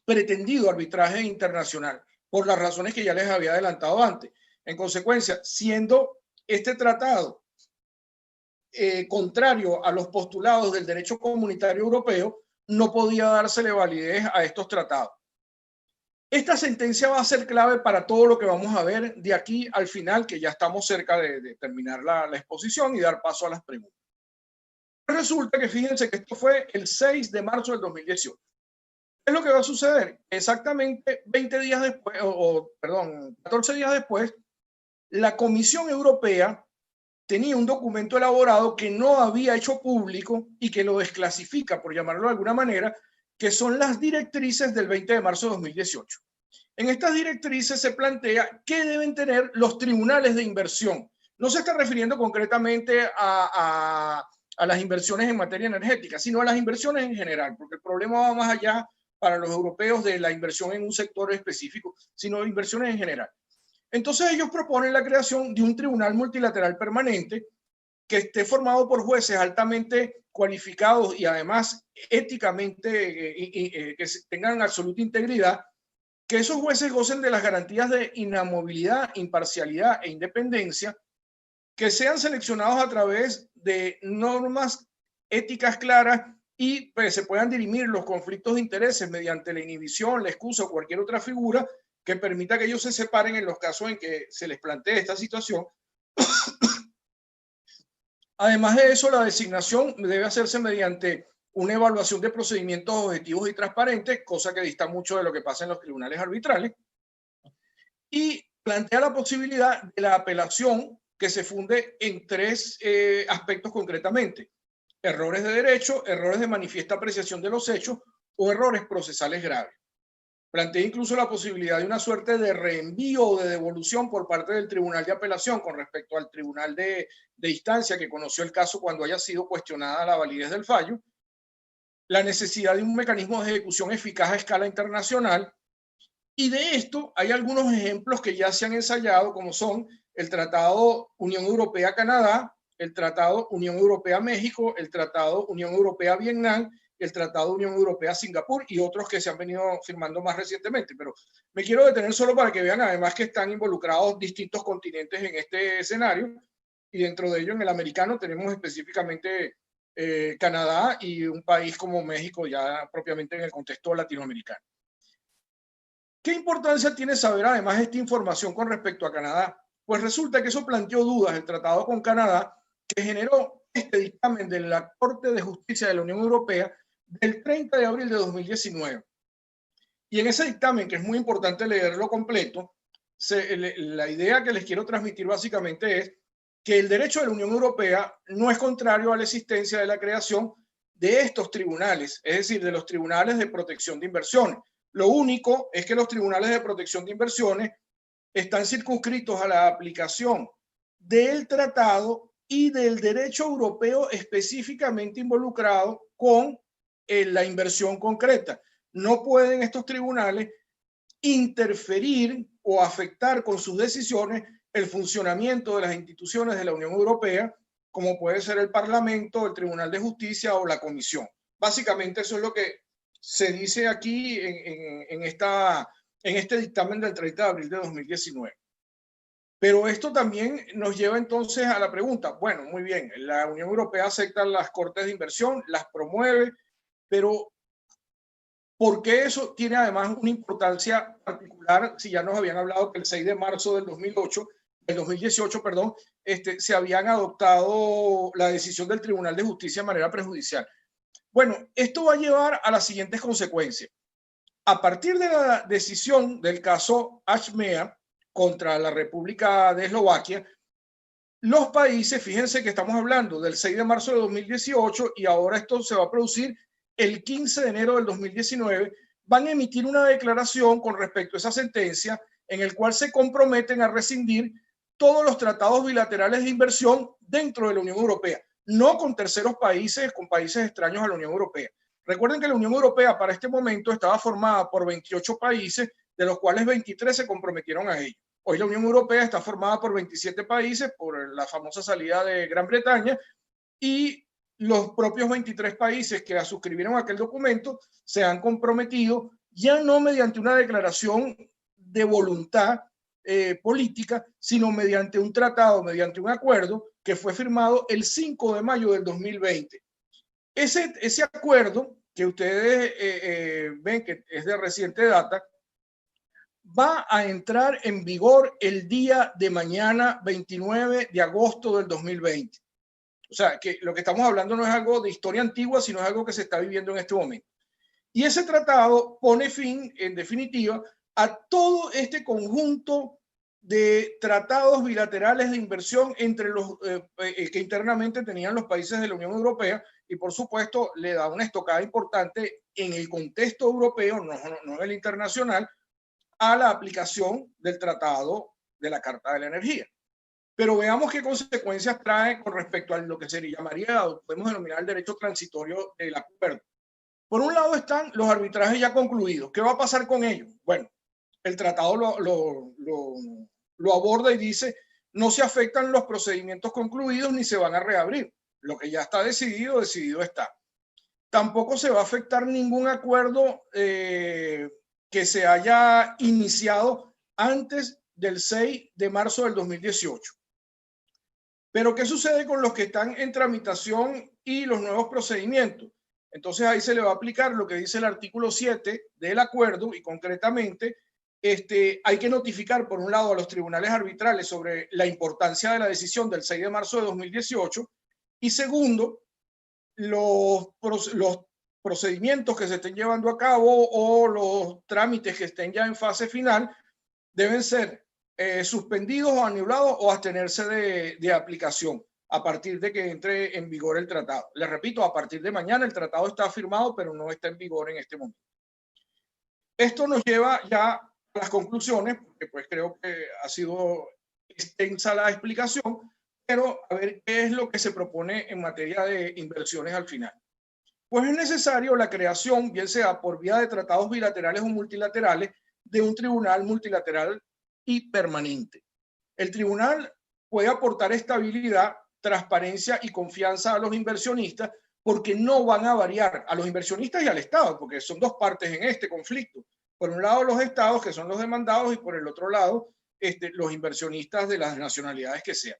pretendido arbitraje internacional, por las razones que ya les había adelantado antes. En consecuencia, siendo este tratado contrario a los postulados del derecho comunitario europeo, no podía dársele validez a estos tratados. Esta sentencia va a ser clave para todo lo que vamos a ver de aquí al final, que ya estamos cerca de terminar la exposición y dar paso a las preguntas. Resulta que fíjense que esto fue el 6 de marzo del 2018. ¿Qué es lo que va a suceder? Exactamente 20 días después, 14 días después, la Comisión Europea tenía un documento elaborado que no había hecho público y que lo desclasifica, por llamarlo de alguna manera, que son las directrices del 20 de marzo de 2018. En estas directrices se plantea qué deben tener los tribunales de inversión. No se está refiriendo concretamente a las inversiones en materia energética, sino a las inversiones en general, porque el problema va más allá para los europeos de la inversión en un sector específico, sino de inversiones en general. Entonces ellos proponen la creación de un tribunal multilateral permanente que esté formado por jueces altamente cualificados y además éticamente que tengan absoluta integridad, que esos jueces gocen de las garantías de inamovilidad, imparcialidad e independencia, que sean seleccionados a través de normas éticas claras y pues, se puedan dirimir los conflictos de intereses mediante la inhibición, la excusa o cualquier otra figura que permita que ellos se separen en los casos en que se les plantee esta situación. Además de eso, la designación debe hacerse mediante una evaluación de procedimientos objetivos y transparentes, cosa que dista mucho de lo que pasa en los tribunales arbitrales, y plantea la posibilidad de la apelación que se funde en tres aspectos concretamente: errores de derecho, errores de manifiesta apreciación de los hechos o errores procesales graves. Plantea incluso la posibilidad de una suerte de reenvío o de devolución por parte del Tribunal de Apelación con respecto al Tribunal de Instancia que conoció el caso cuando haya sido cuestionada la validez del fallo. La necesidad de un mecanismo de ejecución eficaz a escala internacional. Y de esto hay algunos ejemplos que ya se han ensayado, como son el Tratado Unión Europea-Canadá, el Tratado Unión Europea-México, el Tratado Unión Europea-Vietnam, el Tratado Unión Europea-Singapur y otros que se han venido firmando más recientemente. Pero me quiero detener solo para que vean además que están involucrados distintos continentes en este escenario, y dentro de ello en el americano tenemos específicamente Canadá y un país como México ya propiamente en el contexto latinoamericano. ¿Qué importancia tiene saber además esta información con respecto a Canadá? Pues resulta que eso planteó dudas el tratado con Canadá, que generó este dictamen de la Corte de Justicia de la Unión Europea del 30 de abril de 2019. Y en ese dictamen, que es muy importante leerlo completo, la idea que les quiero transmitir básicamente es que el derecho de la Unión Europea no es contrario a la existencia de la creación de estos tribunales, es decir, de los tribunales de protección de inversiones. Lo único es que los tribunales de protección de inversiones están circunscritos a la aplicación del tratado y del derecho europeo específicamente involucrado con la inversión concreta. No pueden estos tribunales interferir o afectar con sus decisiones el funcionamiento de las instituciones de la Unión Europea, como puede ser el Parlamento, el Tribunal de Justicia o la Comisión. Básicamente eso es lo que se dice aquí en este dictamen del 30 de abril de 2019. Pero esto también nos lleva entonces a la pregunta, bueno, muy bien, la Unión Europea acepta las cortes de inversión, las promueve, pero ¿por qué eso tiene además una importancia particular si ya nos habían hablado que el 6 de marzo del 2018, perdón, se habían adoptado la decisión del Tribunal de Justicia de manera prejudicial? Bueno, esto va a llevar a las siguientes consecuencias. A partir de la decisión del caso Achmea contra la República de Eslovaquia, los países, fíjense que estamos hablando del 6 de marzo de 2018 y ahora esto se va a producir el 15 de enero del 2019, van a emitir una declaración con respecto a esa sentencia en el cual se comprometen a rescindir todos los tratados bilaterales de inversión dentro de la Unión Europea, no con terceros países, con países extraños a la Unión Europea. Recuerden que la Unión Europea para este momento estaba formada por 28 países, de los cuales 23 se comprometieron a ello. Hoy la Unión Europea está formada por 27 países, por la famosa salida de Gran Bretaña, y los propios 23 países que suscribieron aquel documento se han comprometido ya no mediante una declaración de voluntad política, sino mediante un tratado, mediante un acuerdo que fue firmado el 5 de mayo del 2020. Ese acuerdo que ustedes ven que es de reciente data, va a entrar en vigor el día de mañana, 29 de agosto del 2020. O sea, que lo que estamos hablando no es algo de historia antigua, sino es algo que se está viviendo en este momento. Y ese tratado pone fin, en definitiva, a todo este conjunto de tratados bilaterales de inversión entre los que internamente tenían los países de la Unión Europea, y por supuesto le da una estocada importante en el contexto europeo, no en el internacional, a la aplicación del Tratado de la Carta de la Energía. Pero veamos qué consecuencias trae con respecto a lo que se llamaría, o podemos denominar el derecho transitorio del acuerdo. Por un lado están los arbitrajes ya concluidos. ¿Qué va a pasar con ellos? Bueno, el tratado lo aborda y dice, no se afectan los procedimientos concluidos ni se van a reabrir. Lo que ya está decidido, decidido está. Tampoco se va a afectar ningún acuerdo que se haya iniciado antes del 6 de marzo del 2018. Pero ¿qué sucede con los que están en tramitación y los nuevos procedimientos? Entonces ahí se le va a aplicar lo que dice el artículo 7 del acuerdo y concretamente hay que notificar por un lado a los tribunales arbitrales sobre la importancia de la decisión del 6 de marzo de 2018 y segundo, los procedimientos que se estén llevando a cabo o los trámites que estén ya en fase final deben ser suspendidos o anulados o abstenerse de aplicación a partir de que entre en vigor el tratado. Les repito, a partir de mañana el tratado está firmado, pero no está en vigor en este momento. Esto nos lleva ya a las conclusiones, porque pues creo que ha sido extensa la explicación, pero a ver qué es lo que se propone en materia de inversiones al final. Pues es necesario la creación, bien sea por vía de tratados bilaterales o multilaterales, de un tribunal multilateral y permanente. El tribunal puede aportar estabilidad, transparencia y confianza a los inversionistas porque no van a variar a los inversionistas y al Estado, porque son dos partes en este conflicto. Por un lado los estados, que son los demandados, y por el otro lado los inversionistas de las nacionalidades que sean.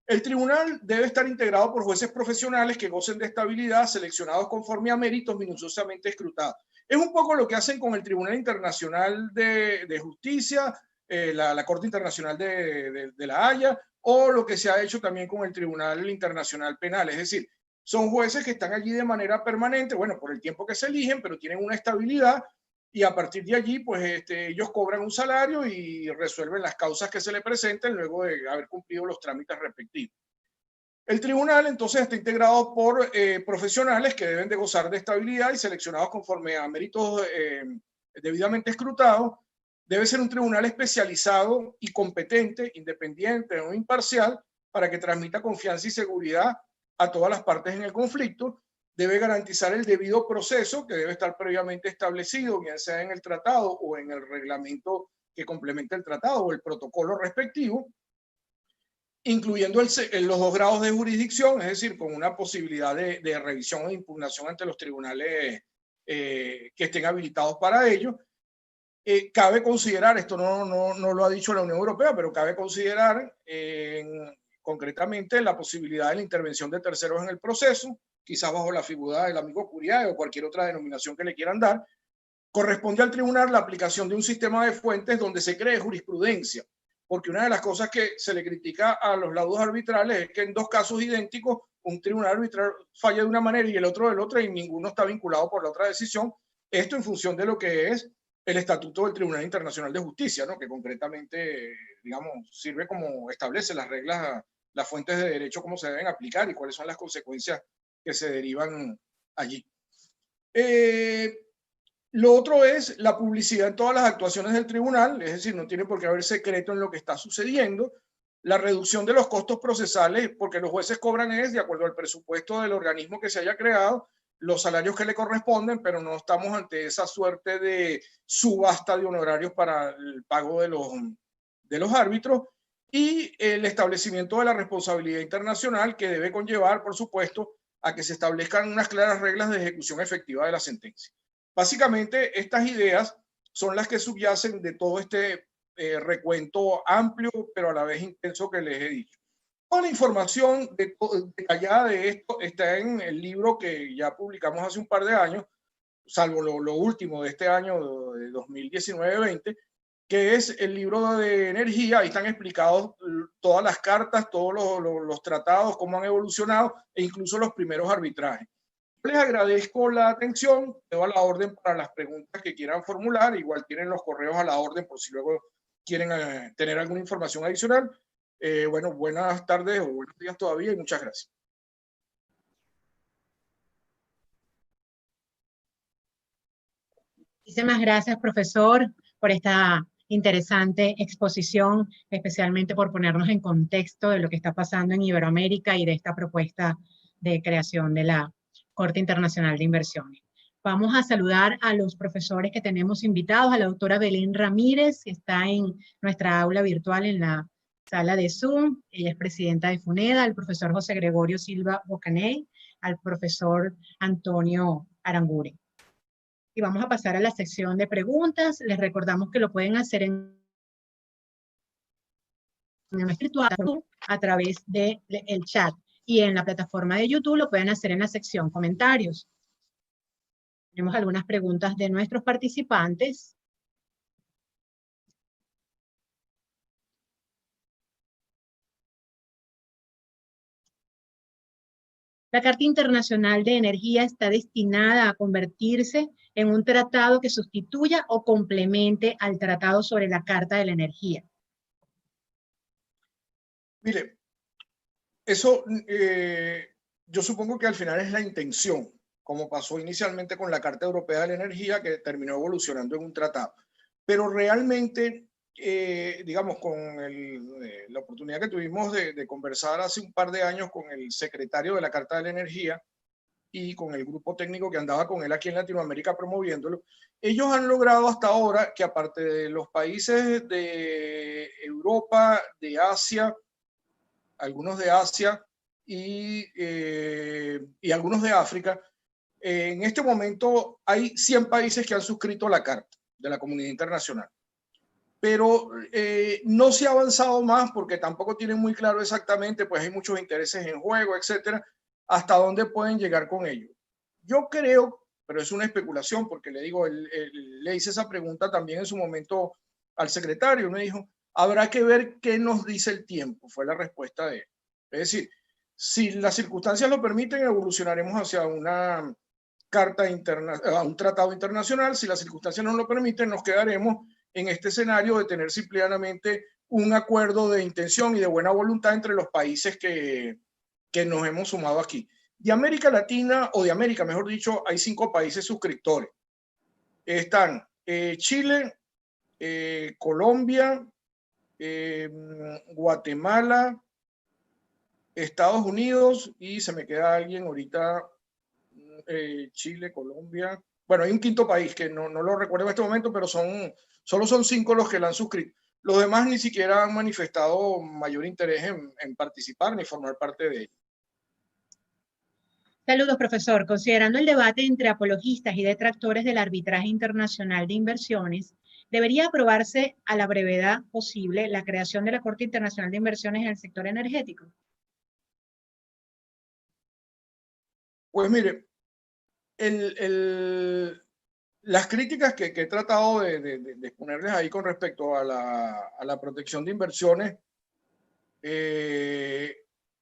El tribunal debe estar integrado por jueces profesionales que gocen de estabilidad, seleccionados conforme a méritos minuciosamente escrutados. Es un poco lo que hacen con el Tribunal Internacional de Justicia, la Corte Internacional de la Haya, o lo que se ha hecho también con el Tribunal Internacional Penal. Es decir, son jueces que están allí de manera permanente, bueno, por el tiempo que se eligen, pero tienen una estabilidad y a partir de allí, pues ellos cobran un salario y resuelven las causas que se le presenten luego de haber cumplido los trámites respectivos. El tribunal entonces está integrado por profesionales que deben de gozar de estabilidad y seleccionados conforme a méritos debidamente escrutados. Debe ser un tribunal especializado y competente, independiente o imparcial, para que transmita confianza y seguridad a todas las partes en el conflicto. Debe garantizar el debido proceso que debe estar previamente establecido, bien sea en el tratado o en el reglamento que complementa el tratado o el protocolo respectivo. incluyendo los 2 grados de jurisdicción, es decir, con una posibilidad de revisión o de impugnación ante los tribunales que estén habilitados para ello. Cabe considerar, esto no lo ha dicho la Unión Europea, pero cabe considerar concretamente la posibilidad de la intervención de terceros en el proceso, quizás bajo la figura del amigo Curiae o cualquier otra denominación que le quieran dar. Corresponde al tribunal la aplicación de un sistema de fuentes donde se cree jurisprudencia, porque una de las cosas que se le critica a los laudos arbitrales es que en 2 casos idénticos un tribunal arbitral falla de una manera y el otro del otro y ninguno está vinculado por la otra decisión. Esto en función de lo que es el Estatuto del Tribunal Internacional de Justicia, ¿no? Que concretamente, digamos, sirve como establece las reglas, las fuentes de derecho, cómo se deben aplicar y cuáles son las consecuencias que se derivan allí. Lo otro es la publicidad en todas las actuaciones del tribunal, es decir, no tiene por qué haber secreto en lo que está sucediendo. La reducción de los costos procesales, porque los jueces cobran es de acuerdo al presupuesto del organismo que se haya creado, los salarios que le corresponden, pero no estamos ante esa suerte de subasta de honorarios para el pago de los árbitros, y el establecimiento de la responsabilidad internacional que debe conllevar, por supuesto, a que se establezcan unas claras reglas de ejecución efectiva de la sentencia. Básicamente, estas ideas son las que subyacen de todo este recuento amplio, pero a la vez intenso que les he dicho. Toda la información detallada de esto está en el libro que ya publicamos hace un par de años, salvo lo último de este año de 2019-20, que es el libro de energía. Ahí están explicados todas las cartas, todos los tratados, cómo han evolucionado e incluso los primeros arbitrajes. Les agradezco la atención, quedo a la orden para las preguntas que quieran formular, igual tienen los correos a la orden por si luego quieren tener alguna información adicional. Bueno, buenas tardes o buenos días todavía y muchas gracias. Muchísimas gracias, profesor, por esta interesante exposición, especialmente por ponernos en contexto de lo que está pasando en Iberoamérica y de esta propuesta de creación de la Corte Internacional de Inversiones. Vamos a saludar a los profesores que tenemos invitados, a la doctora Belén Ramírez, que está en nuestra aula virtual en la sala de Zoom. Ella es presidenta de FUNEDA, al profesor José Gregorio Silva Bocaney, al profesor Antonio Aranguren. Y vamos a pasar a la sección de preguntas. Les recordamos que lo pueden hacer en nuestro a través del chat. Y en la plataforma de YouTube lo pueden hacer en la sección comentarios. Tenemos algunas preguntas de nuestros participantes. La Carta Internacional de Energía está destinada a convertirse en un tratado que sustituya o complemente al Tratado sobre la Carta de la Energía. Mire, eso yo supongo que al final es la intención, como pasó inicialmente con la Carta Europea de la Energía, que terminó evolucionando en un tratado. Pero realmente, digamos, con la oportunidad que tuvimos de conversar hace un par de años con el secretario de la Carta de la Energía y con el grupo técnico que andaba con él aquí en Latinoamérica promoviéndolo, ellos han logrado hasta ahora que, aparte de los países de Europa, de Asia, algunos de Asia y algunos de África, en este momento hay 100 países que han suscrito la Carta de la Comunidad Internacional. Pero no se ha avanzado más porque tampoco tienen muy claro exactamente, pues hay muchos intereses en juego, etcétera, hasta dónde pueden llegar con ello. Yo creo, pero es una especulación, porque le digo, le hice esa pregunta también en su momento al secretario, me dijo, habrá que ver qué nos dice el tiempo, fue la respuesta de él. Es decir, si las circunstancias lo permiten, evolucionaremos hacia una carta a un tratado internacional. Si las circunstancias no lo permiten, nos quedaremos en este escenario de tener simplemente un acuerdo de intención y de buena voluntad entre los países que nos hemos sumado aquí. De América Latina, o de América, mejor dicho, hay 5 países suscriptores. Están Chile, Colombia, Guatemala, Estados Unidos, y se me queda alguien ahorita, Chile, Colombia. Bueno, hay un 5.º país que no lo recuerdo en este momento, pero solo son 5 los que la han suscrito. Los demás ni siquiera han manifestado mayor interés en participar ni formar parte de ello. Saludos, profesor. Considerando el debate entre apologistas y detractores del arbitraje internacional de inversiones, ¿debería aprobarse a la brevedad posible la creación de la Corte Internacional de Inversiones en el sector energético? Pues mire, las críticas que he tratado de exponerles ahí con respecto a la protección de inversiones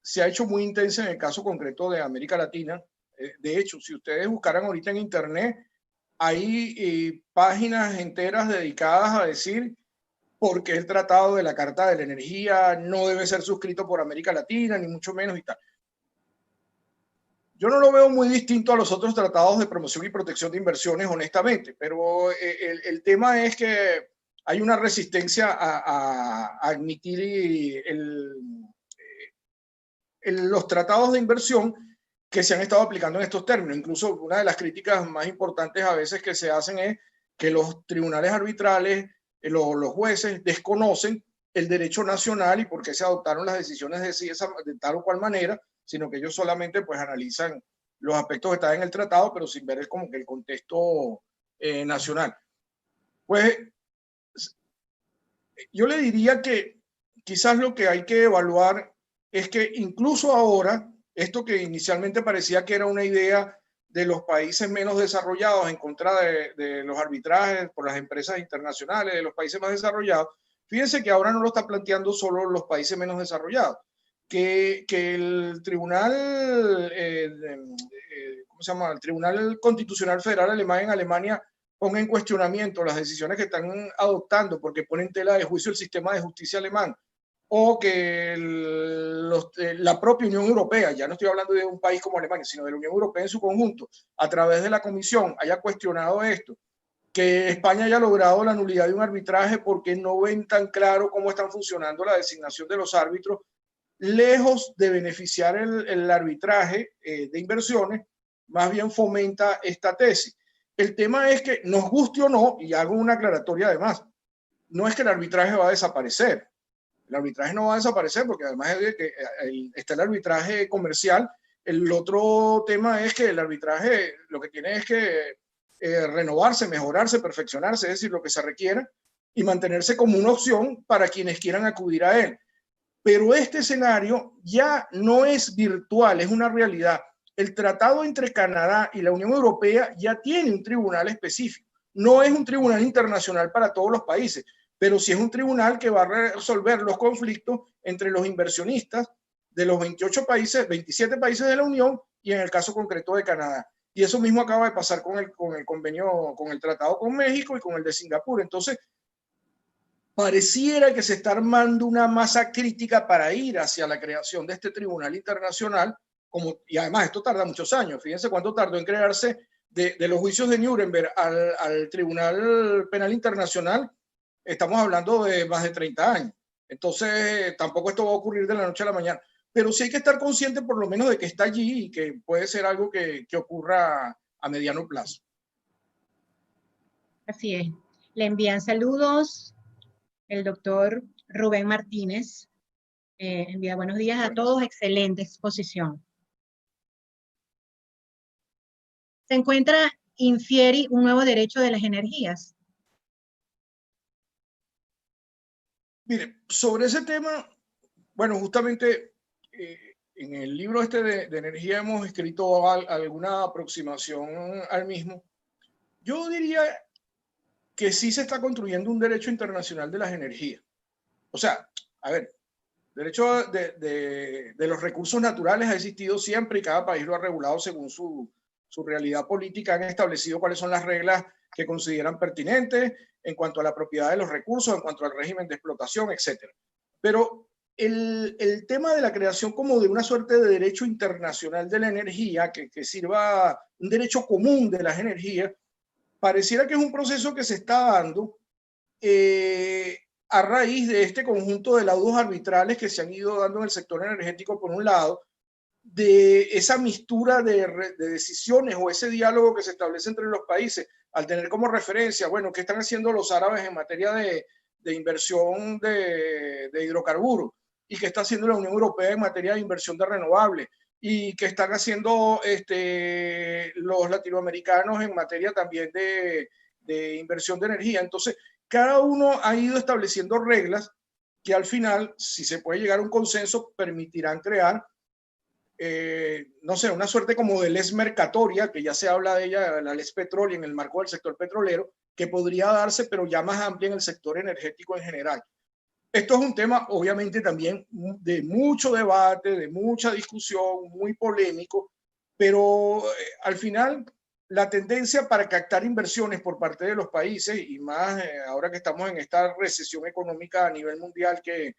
se ha hecho muy intensa en el caso concreto de América Latina. De hecho, si ustedes buscaran ahorita en internet, hay páginas enteras dedicadas a decir por qué el Tratado de la Carta de la Energía no debe ser suscrito por América Latina, ni mucho menos y tal. Yo no lo veo muy distinto a los otros tratados de promoción y protección de inversiones, honestamente, pero el tema es que hay una resistencia a admitir los tratados de inversión que se han estado aplicando en estos términos. Incluso una de las críticas más importantes a veces que se hacen es que los tribunales arbitrales, los jueces desconocen el derecho nacional y por qué se adoptaron las decisiones de tal o cual manera, sino que ellos solamente pues analizan los aspectos que están en el tratado, pero sin ver como que el contexto nacional. Pues yo le diría que quizás lo que hay que evaluar es que incluso ahora, esto que inicialmente parecía que era una idea de los países menos desarrollados en contra de los arbitrajes por las empresas internacionales de los países más desarrollados, fíjense que ahora no lo está planteando solo los países menos desarrollados, que el Tribunal, ¿cómo se llama? El Tribunal Constitucional Federal Alemán en Alemania ponga en cuestionamiento las decisiones que están adoptando porque ponen en tela de juicio el sistema de justicia alemán, o que la propia Unión Europea, ya no estoy hablando de un país como Alemania, sino de la Unión Europea en su conjunto, a través de la Comisión haya cuestionado esto, que España haya logrado la nulidad de un arbitraje porque no ven tan claro cómo están funcionando la designación de los árbitros, lejos de beneficiar el arbitraje de inversiones, más bien fomenta esta tesis. El tema es que nos guste o no, y hago una aclaratoria además, no es que el arbitraje va a desaparecer. El arbitraje no va a desaparecer porque además de que está el arbitraje comercial, el otro tema es que el arbitraje lo que tiene es que renovarse, mejorarse, perfeccionarse, es decir, lo que se requiera y mantenerse como una opción para quienes quieran acudir a él. Pero este escenario ya no es virtual, es una realidad. El tratado entre Canadá y la Unión Europea ya tiene un tribunal específico. No es un tribunal internacional para todos los países, pero sí es un tribunal que va a resolver los conflictos entre los inversionistas de los 28 países, 27 países de la Unión y en el caso concreto de Canadá. Y eso mismo acaba de pasar con el convenio, con el tratado con México y con el de Singapur. Entonces, pareciera que se está armando una masa crítica para ir hacia la creación de este tribunal internacional, y además esto tarda muchos años. Fíjense cuánto tardó en crearse de los juicios de Nuremberg al Tribunal Penal Internacional. Estamos hablando de más de 30 años. Entonces, tampoco esto va a ocurrir de la noche a la mañana. Pero sí hay que estar consciente por lo menos de que está allí y que puede ser algo que ocurra a mediano plazo. Así es. Le envían saludos el doctor Rubén Martínez. Envía buenos días a todos. Excelente exposición. Se encuentra Infieri un nuevo derecho de las energías. Mire, sobre ese tema, bueno, justamente en el libro este de energía hemos escrito alguna aproximación al mismo. Yo diría que sí se está construyendo un derecho internacional de las energías. O sea, a ver, el derecho de los recursos naturales ha existido siempre y cada país lo ha regulado según su realidad política. Han establecido cuáles son las reglas que consideran pertinentes en cuanto a la propiedad de los recursos, en cuanto al régimen de explotación, etc. Pero el tema de la creación como de una suerte de derecho internacional de la energía, que sirva un derecho común de las energías, pareciera que es un proceso que se está dando a raíz de este conjunto de laudos arbitrales que se han ido dando en el sector energético, por un lado, de esa mistura de decisiones o ese diálogo que se establece entre los países, al tener como referencia, bueno, ¿qué están haciendo los árabes en materia de de inversión de hidrocarburos y que está haciendo la Unión Europea en materia de inversión de renovables y que están haciendo los latinoamericanos en materia también de inversión de energía. Entonces, cada uno ha ido estableciendo reglas que al final, si se puede llegar a un consenso, permitirán crear, no sé, una suerte como de ley mercatoria, que ya se habla de ella, la ley petróleo en el marco del sector petrolero, que podría darse, pero ya más amplia en el sector energético en general. Esto es un tema, obviamente, también de mucho debate, de mucha discusión, muy polémico, pero al final la tendencia para captar inversiones por parte de los países, y más ahora que estamos en esta recesión económica a nivel mundial que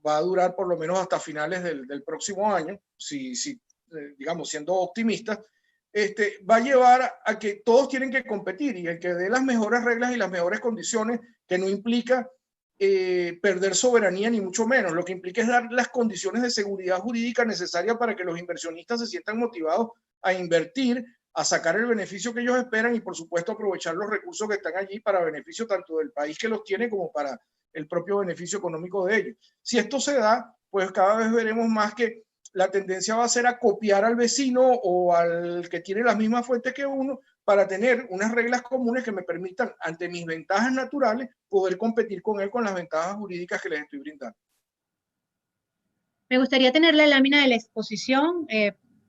va a durar por lo menos hasta finales del próximo año, si digamos, siendo optimistas, va a llevar a que todos tienen que competir y el que dé las mejores reglas y las mejores condiciones, que no implica perder soberanía ni mucho menos, lo que implica es dar las condiciones de seguridad jurídica necesarias para que los inversionistas se sientan motivados a invertir, a sacar el beneficio que ellos esperan y por supuesto aprovechar los recursos que están allí para beneficio tanto del país que los tiene como para el propio beneficio económico de ellos. Si esto se da, pues cada vez veremos más que la tendencia va a ser a copiar al vecino o al que tiene las mismas fuentes que uno para tener unas reglas comunes que me permitan, ante mis ventajas naturales, poder competir con él con las ventajas jurídicas que les estoy brindando. Me gustaría tener la lámina de la exposición.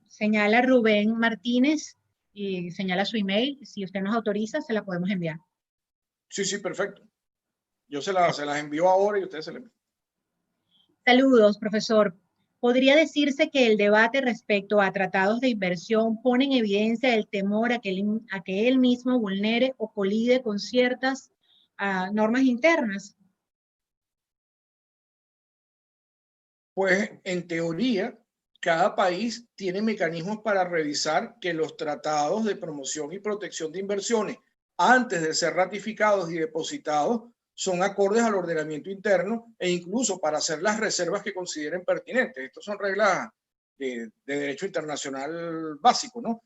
Señala Rubén Martínez y señala su email. Si usted nos autoriza, se la podemos enviar. Sí, sí, perfecto. Yo se las envío ahora y ustedes se las envían. Saludos, profesor. ¿Podría decirse que el debate respecto a tratados de inversión pone en evidencia el temor a que él mismo vulnere o colide con ciertas normas internas? Pues en teoría, cada país tiene mecanismos para revisar que los tratados de promoción y protección de inversiones, antes de ser ratificados y depositados, son acordes al ordenamiento interno e incluso para hacer las reservas que consideren pertinentes. Estas son reglas de derecho internacional básico, ¿no?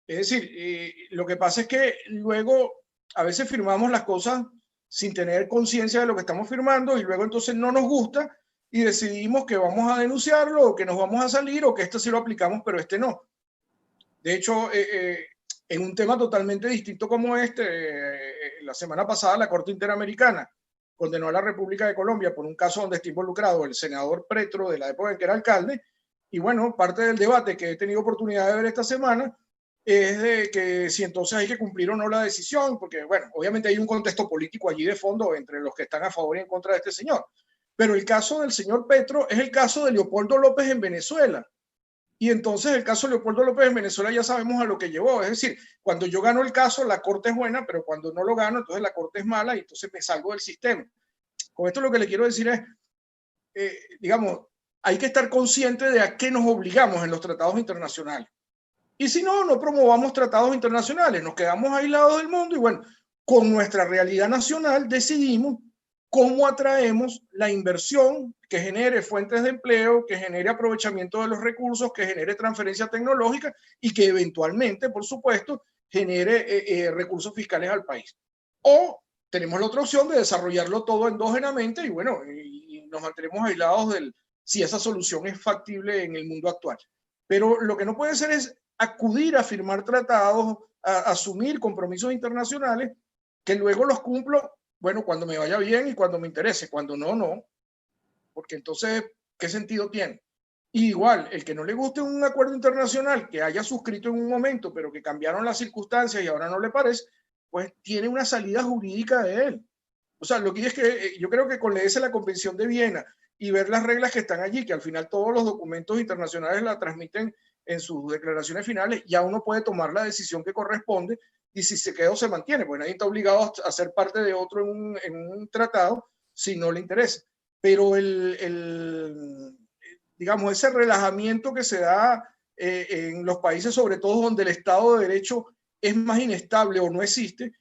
Es decir, lo que pasa es que luego a veces firmamos las cosas sin tener conciencia de lo que estamos firmando y luego entonces no nos gusta y decidimos que vamos a denunciarlo o que nos vamos a salir o que este sí lo aplicamos pero este no. De hecho, en un tema totalmente distinto como la semana pasada la Corte Interamericana condenó a la República de Colombia por un caso donde está involucrado el senador Petro de la época en que era alcalde. Y bueno, parte del debate que he tenido oportunidad de ver esta semana es de que si entonces hay que cumplir o no la decisión, porque bueno, obviamente hay un contexto político allí de fondo entre los que están a favor y en contra de este señor. Pero el caso del señor Petro es el caso de Leopoldo López en Venezuela. Y entonces el caso de Leopoldo López en Venezuela ya sabemos a lo que llevó. Es decir, cuando yo gano el caso, la corte es buena, pero cuando no lo gano, entonces la corte es mala y entonces me salgo del sistema. Con esto lo que le quiero decir es, digamos, hay que estar consciente de a qué nos obligamos en los tratados internacionales. Y si no, no promovamos tratados internacionales, nos quedamos aislados del mundo y bueno, con nuestra realidad nacional decidimos cómo atraemos la inversión que genere fuentes de empleo, que genere aprovechamiento de los recursos, que genere transferencia tecnológica y que eventualmente, por supuesto, genere recursos fiscales al país. O tenemos la otra opción de desarrollarlo todo endógenamente y bueno, y nos mantenemos aislados si esa solución es factible en el mundo actual. Pero lo que no puede ser es acudir a firmar tratados, a asumir compromisos internacionales que luego los cumplo, bueno, cuando me vaya bien y cuando me interese, cuando no, no, porque entonces, ¿qué sentido tiene? Y igual, el que no le guste un acuerdo internacional que haya suscrito en un momento, pero que cambiaron las circunstancias y ahora no le parece, pues tiene una salida jurídica de él. O sea, lo que es que yo creo que con leerse la Convención de Viena y ver las reglas que están allí, que al final todos los documentos internacionales la transmiten en sus declaraciones finales, ya uno puede tomar la decisión que corresponde y si se queda o se mantiene, pues nadie está obligado a ser parte de otro en un tratado si no le interesa. Pero digamos, ese relajamiento que se da en los países, sobre todo donde el Estado de Derecho es más inestable o no existe,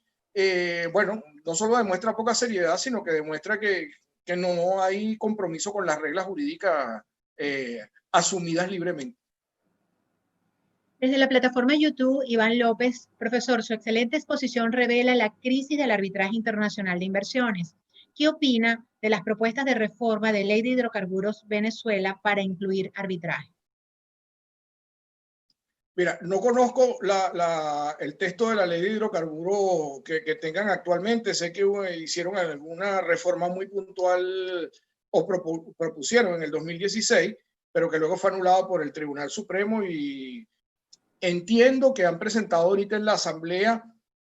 bueno, no solo demuestra poca seriedad, sino que demuestra que no hay compromiso con las reglas jurídicas asumidas libremente. Desde la plataforma YouTube, Iván López, profesor, su excelente exposición revela la crisis del arbitraje internacional de inversiones. ¿Qué opina de las propuestas de reforma de Ley de Hidrocarburos Venezuela para incluir arbitraje? Mira, no conozco el texto de la ley de hidrocarburos que tengan actualmente. Sé que hicieron alguna reforma muy puntual o propusieron en el 2016, pero que luego fue anulado por el Tribunal Supremo, y entiendo que han presentado ahorita en la Asamblea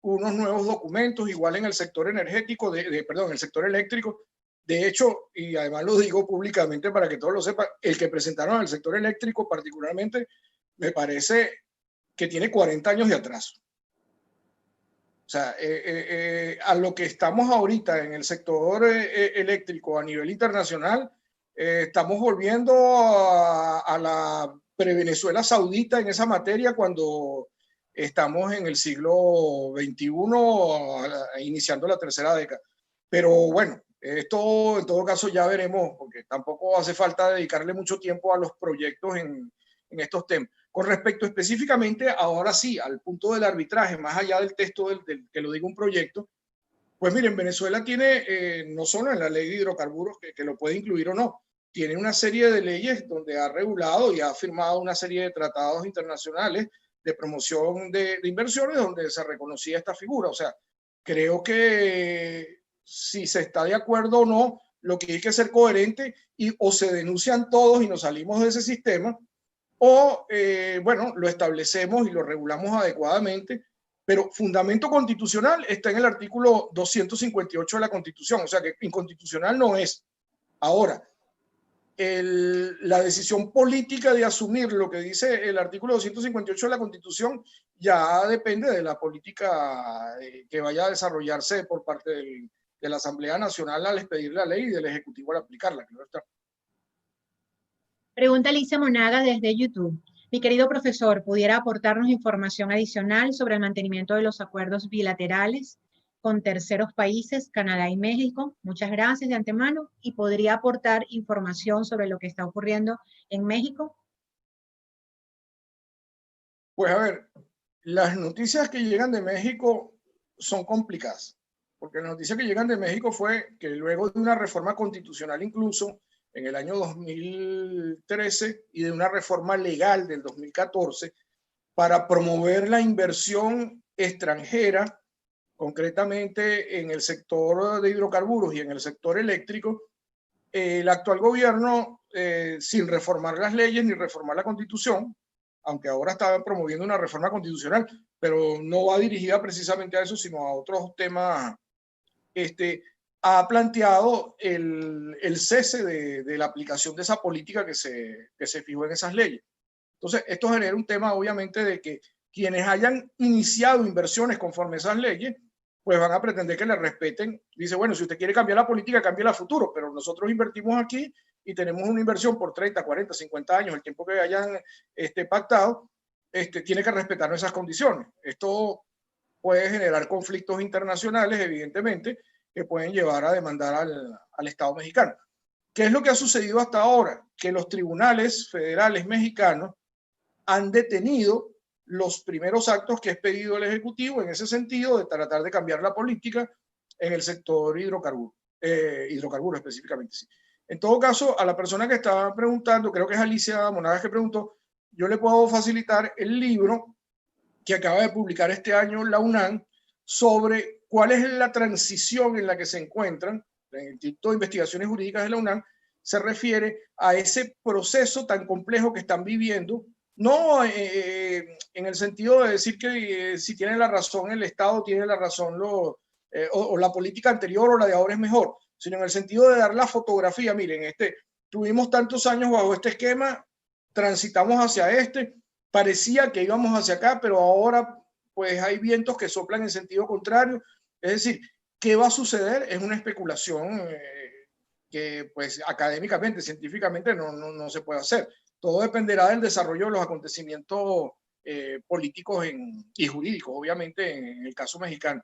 unos nuevos documentos, igual en el sector energético, perdón, en el sector eléctrico. De hecho, y además lo digo públicamente para que todos lo sepan, el que presentaron en el sector eléctrico particularmente me parece que tiene 40 años de atraso. O sea, a lo que estamos ahorita en el sector eléctrico a nivel internacional, estamos volviendo a la pre-Venezuela Saudita en esa materia, cuando estamos en el siglo XXI, iniciando la tercera década. Pero bueno, esto en todo caso ya veremos, porque tampoco hace falta dedicarle mucho tiempo a los proyectos en estos temas. Con respecto específicamente, ahora sí, al punto del arbitraje, más allá del texto que lo diga un proyecto, pues miren, Venezuela tiene, no solo en la ley de hidrocarburos, que lo puede incluir o no, tiene una serie de leyes donde ha regulado y ha firmado una serie de tratados internacionales de promoción de inversiones donde se reconocía esta figura. O sea, creo que si se está de acuerdo o no, lo que hay que ser coherente, o se denuncian todos y nos salimos de ese sistema, o bueno, lo establecemos y lo regulamos adecuadamente, pero fundamento constitucional está en el artículo 258 de la Constitución, o sea que inconstitucional no es. Ahora, la decisión política de asumir lo que dice el artículo 258 de la Constitución ya depende de la política que vaya a desarrollarse por parte de la Asamblea Nacional al expedir la ley y del Ejecutivo al aplicarla. Claro está. Pregunta Alicia Monaga desde YouTube. Mi querido profesor, ¿pudiera aportarnos información adicional sobre el mantenimiento de los acuerdos bilaterales con terceros países, Canadá y México? Muchas gracias de antemano. ¿Y podría aportar información sobre lo que está ocurriendo en México? Pues a ver, las noticias que llegan de México son complicadas, porque las noticias que llegan de México fue que luego de una reforma constitucional incluso en el año 2013 y de una reforma legal del 2014 para promover la inversión extranjera, concretamente en el sector de hidrocarburos y en el sector eléctrico, el actual gobierno, sin reformar las leyes ni reformar la Constitución, aunque ahora está promoviendo una reforma constitucional, pero no va dirigida precisamente a eso, sino a otros temas, ha planteado el cese de la aplicación de esa política que se fijó en esas leyes. Entonces, esto genera un tema, obviamente, de que quienes hayan iniciado inversiones conforme a esas leyes, pues van a pretender que le respeten. Dice, bueno, si usted quiere cambiar la política, cambie a futuro, pero nosotros invertimos aquí y tenemos una inversión por 30, 40, 50 años, el tiempo que hayan pactado, tiene que respetar esas condiciones. Esto puede generar conflictos internacionales, evidentemente, que pueden llevar a demandar al Estado mexicano. ¿Qué es lo que ha sucedido hasta ahora? Que los tribunales federales mexicanos han detenido los primeros actos que ha expedido el Ejecutivo en ese sentido de tratar de cambiar la política en el sector hidrocarburo específicamente. Sí. En todo caso, a la persona que estaba preguntando, creo que es Alicia Monagas que preguntó, yo le puedo facilitar el libro que acaba de publicar este año la UNAM sobre cuál es la transición en la que se encuentran. El Instituto de Investigaciones Jurídicas de la UNAM se refiere a ese proceso tan complejo que están viviendo, no en el sentido de decir que si tiene la razón el Estado, tiene la razón o la política anterior o la de ahora es mejor, sino en el sentido de dar la fotografía. Miren, tuvimos tantos años bajo este esquema, transitamos hacia parecía que íbamos hacia acá, pero ahora pues hay vientos que soplan en sentido contrario. Es decir, ¿qué va a suceder? Es una especulación que pues académicamente, científicamente no se puede hacer. Todo dependerá del desarrollo de los acontecimientos políticos y jurídicos, obviamente, en el caso mexicano.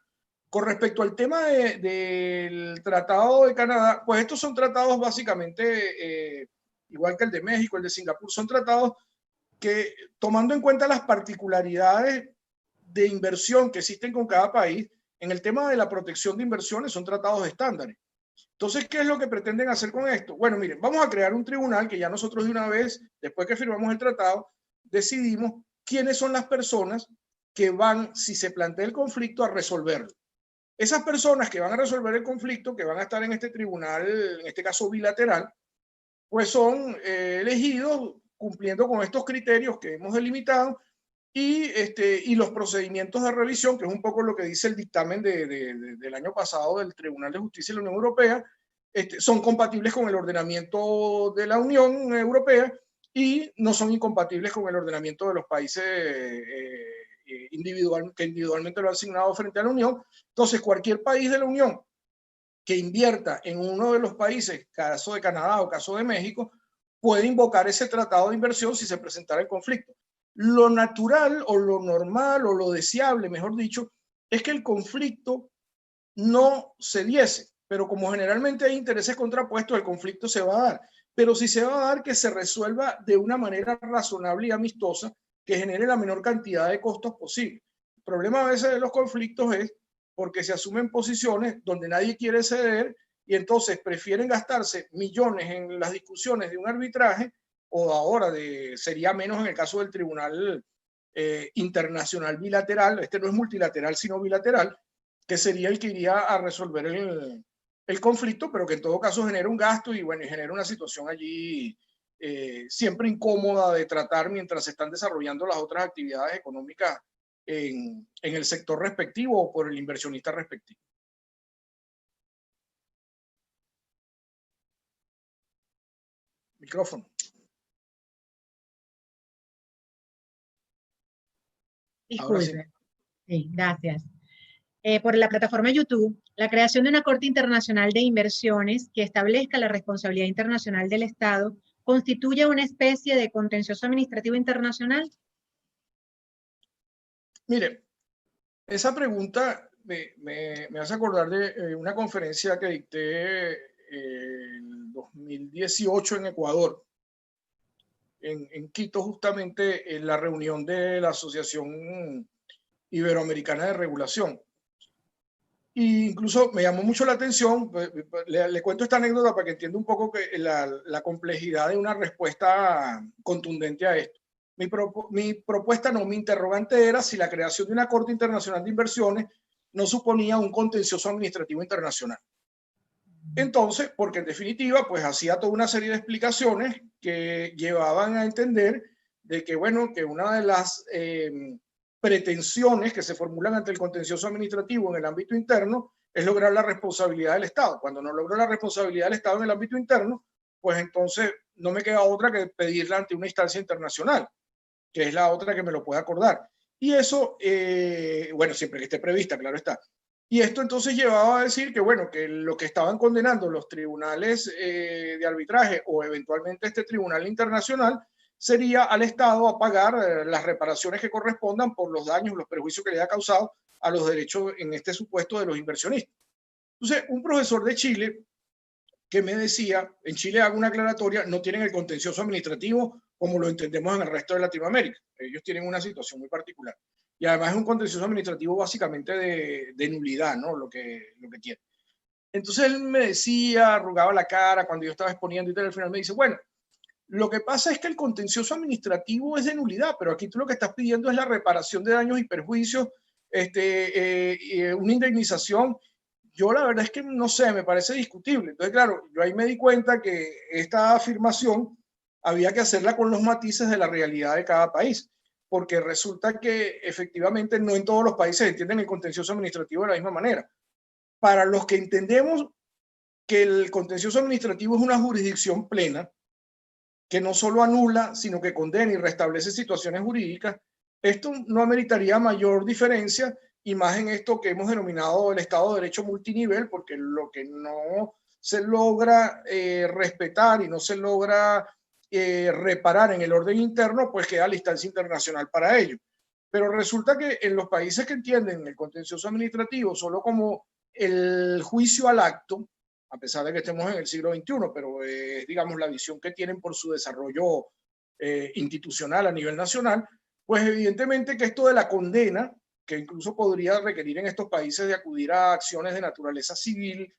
Con respecto al tema del Tratado de Canadá, pues estos son tratados básicamente, igual que el de México, el de Singapur, son tratados que, tomando en cuenta las particularidades de inversión que existen con cada país, en el tema de la protección de inversiones son tratados estándares. Entonces, ¿qué es lo que pretenden hacer con esto? Bueno, miren, vamos a crear un tribunal que ya nosotros de una vez, después que firmamos el tratado, decidimos quiénes son las personas que van, si se plantea el conflicto, a resolverlo. Esas personas que van a resolver el conflicto, que van a estar en este tribunal, en este caso bilateral, pues son elegidos cumpliendo con estos criterios que hemos delimitado y los procedimientos de revisión, que es un poco lo que dice el dictamen del año pasado del Tribunal de Justicia de la Unión Europea, son compatibles con el ordenamiento de la Unión Europea y no son incompatibles con el ordenamiento de los países que individualmente lo han asignado frente a la Unión. Entonces, cualquier país de la Unión que invierta en uno de los países, caso de Canadá o caso de México, puede invocar ese tratado de inversión si se presentara el conflicto. Lo natural o lo normal o lo deseable, mejor dicho, es que el conflicto no se diese, pero como generalmente hay intereses contrapuestos, el conflicto se va a dar. Pero si se va a dar, que se resuelva de una manera razonable y amistosa que genere la menor cantidad de costos posible. El problema a veces de los conflictos es porque se asumen posiciones donde nadie quiere ceder y entonces prefieren gastarse millones en las discusiones de un arbitraje o ahora sería menos en el caso del Tribunal Internacional Bilateral, este no es multilateral sino bilateral, que sería el que iría a resolver el conflicto, pero que en todo caso genera un gasto y bueno, y genera una situación allí siempre incómoda de tratar mientras se están desarrollando las otras actividades económicas en el sector respectivo o por el inversionista respectivo. Micrófono. Disculpe. Sí, gracias. Por la plataforma YouTube, la creación de una Corte Internacional de Inversiones que establezca la responsabilidad internacional del Estado constituye una especie de contencioso administrativo internacional. Mire, esa pregunta me hace acordar de una conferencia que dicté en 2018 en Ecuador, en Quito, justamente en la reunión de la Asociación Iberoamericana de Regulación. Y incluso me llamó mucho la atención, le cuento esta anécdota para que entienda un poco que la complejidad de una respuesta contundente a esto. Mi propuesta, no, mi interrogante era si la creación de una Corte Internacional de Inversiones no suponía un contencioso administrativo internacional. Entonces, porque en definitiva, pues hacía toda una serie de explicaciones que llevaban a entender de que, bueno, que una de las pretensiones que se formulan ante el contencioso administrativo en el ámbito interno es lograr la responsabilidad del Estado. Cuando no logro la responsabilidad del Estado en el ámbito interno, pues entonces no me queda otra que pedirla ante una instancia internacional, que es la otra que me lo puede acordar. Y eso, bueno, siempre que esté prevista, claro está. Y esto entonces llevaba a decir que, bueno, que lo que estaban condenando los tribunales de arbitraje o eventualmente este tribunal internacional sería al Estado a pagar las reparaciones que correspondan por los daños, los perjuicios que le haya causado a los derechos, en este supuesto, de los inversionistas. Entonces, un profesor de Chile que me decía, en Chile hago una aclaratoria, no tienen el contencioso administrativo como lo entendemos en el resto de Latinoamérica. Ellos tienen una situación muy particular. Y además es un contencioso administrativo básicamente de nulidad, ¿no? Lo que tiene. Entonces él me decía, arrugaba la cara cuando yo estaba exponiendo y tal, al final me dice, bueno, lo que pasa es que el contencioso administrativo es de nulidad, pero aquí tú lo que estás pidiendo es la reparación de daños y perjuicios, una indemnización. Yo la verdad es que no sé, me parece discutible. Entonces, claro, yo ahí me di cuenta que esta afirmación había que hacerla con los matices de la realidad de cada país, porque resulta que efectivamente no en todos los países entienden el contencioso administrativo de la misma manera. Para los que entendemos que el contencioso administrativo es una jurisdicción plena, que no solo anula, sino que condena y restablece situaciones jurídicas, esto no ameritaría mayor diferencia, y más en esto que hemos denominado el Estado de Derecho multinivel, porque lo que no se logra respetar y no se logra reparar en el orden interno, pues queda la instancia internacional para ello. Pero resulta que en los países que entienden el contencioso administrativo solo como el juicio al acto, a pesar de que estemos en el siglo XXI, pero es, digamos, la visión que tienen por su desarrollo institucional a nivel nacional, pues evidentemente que esto de la condena, que incluso podría requerir en estos países de acudir a acciones de naturaleza civil,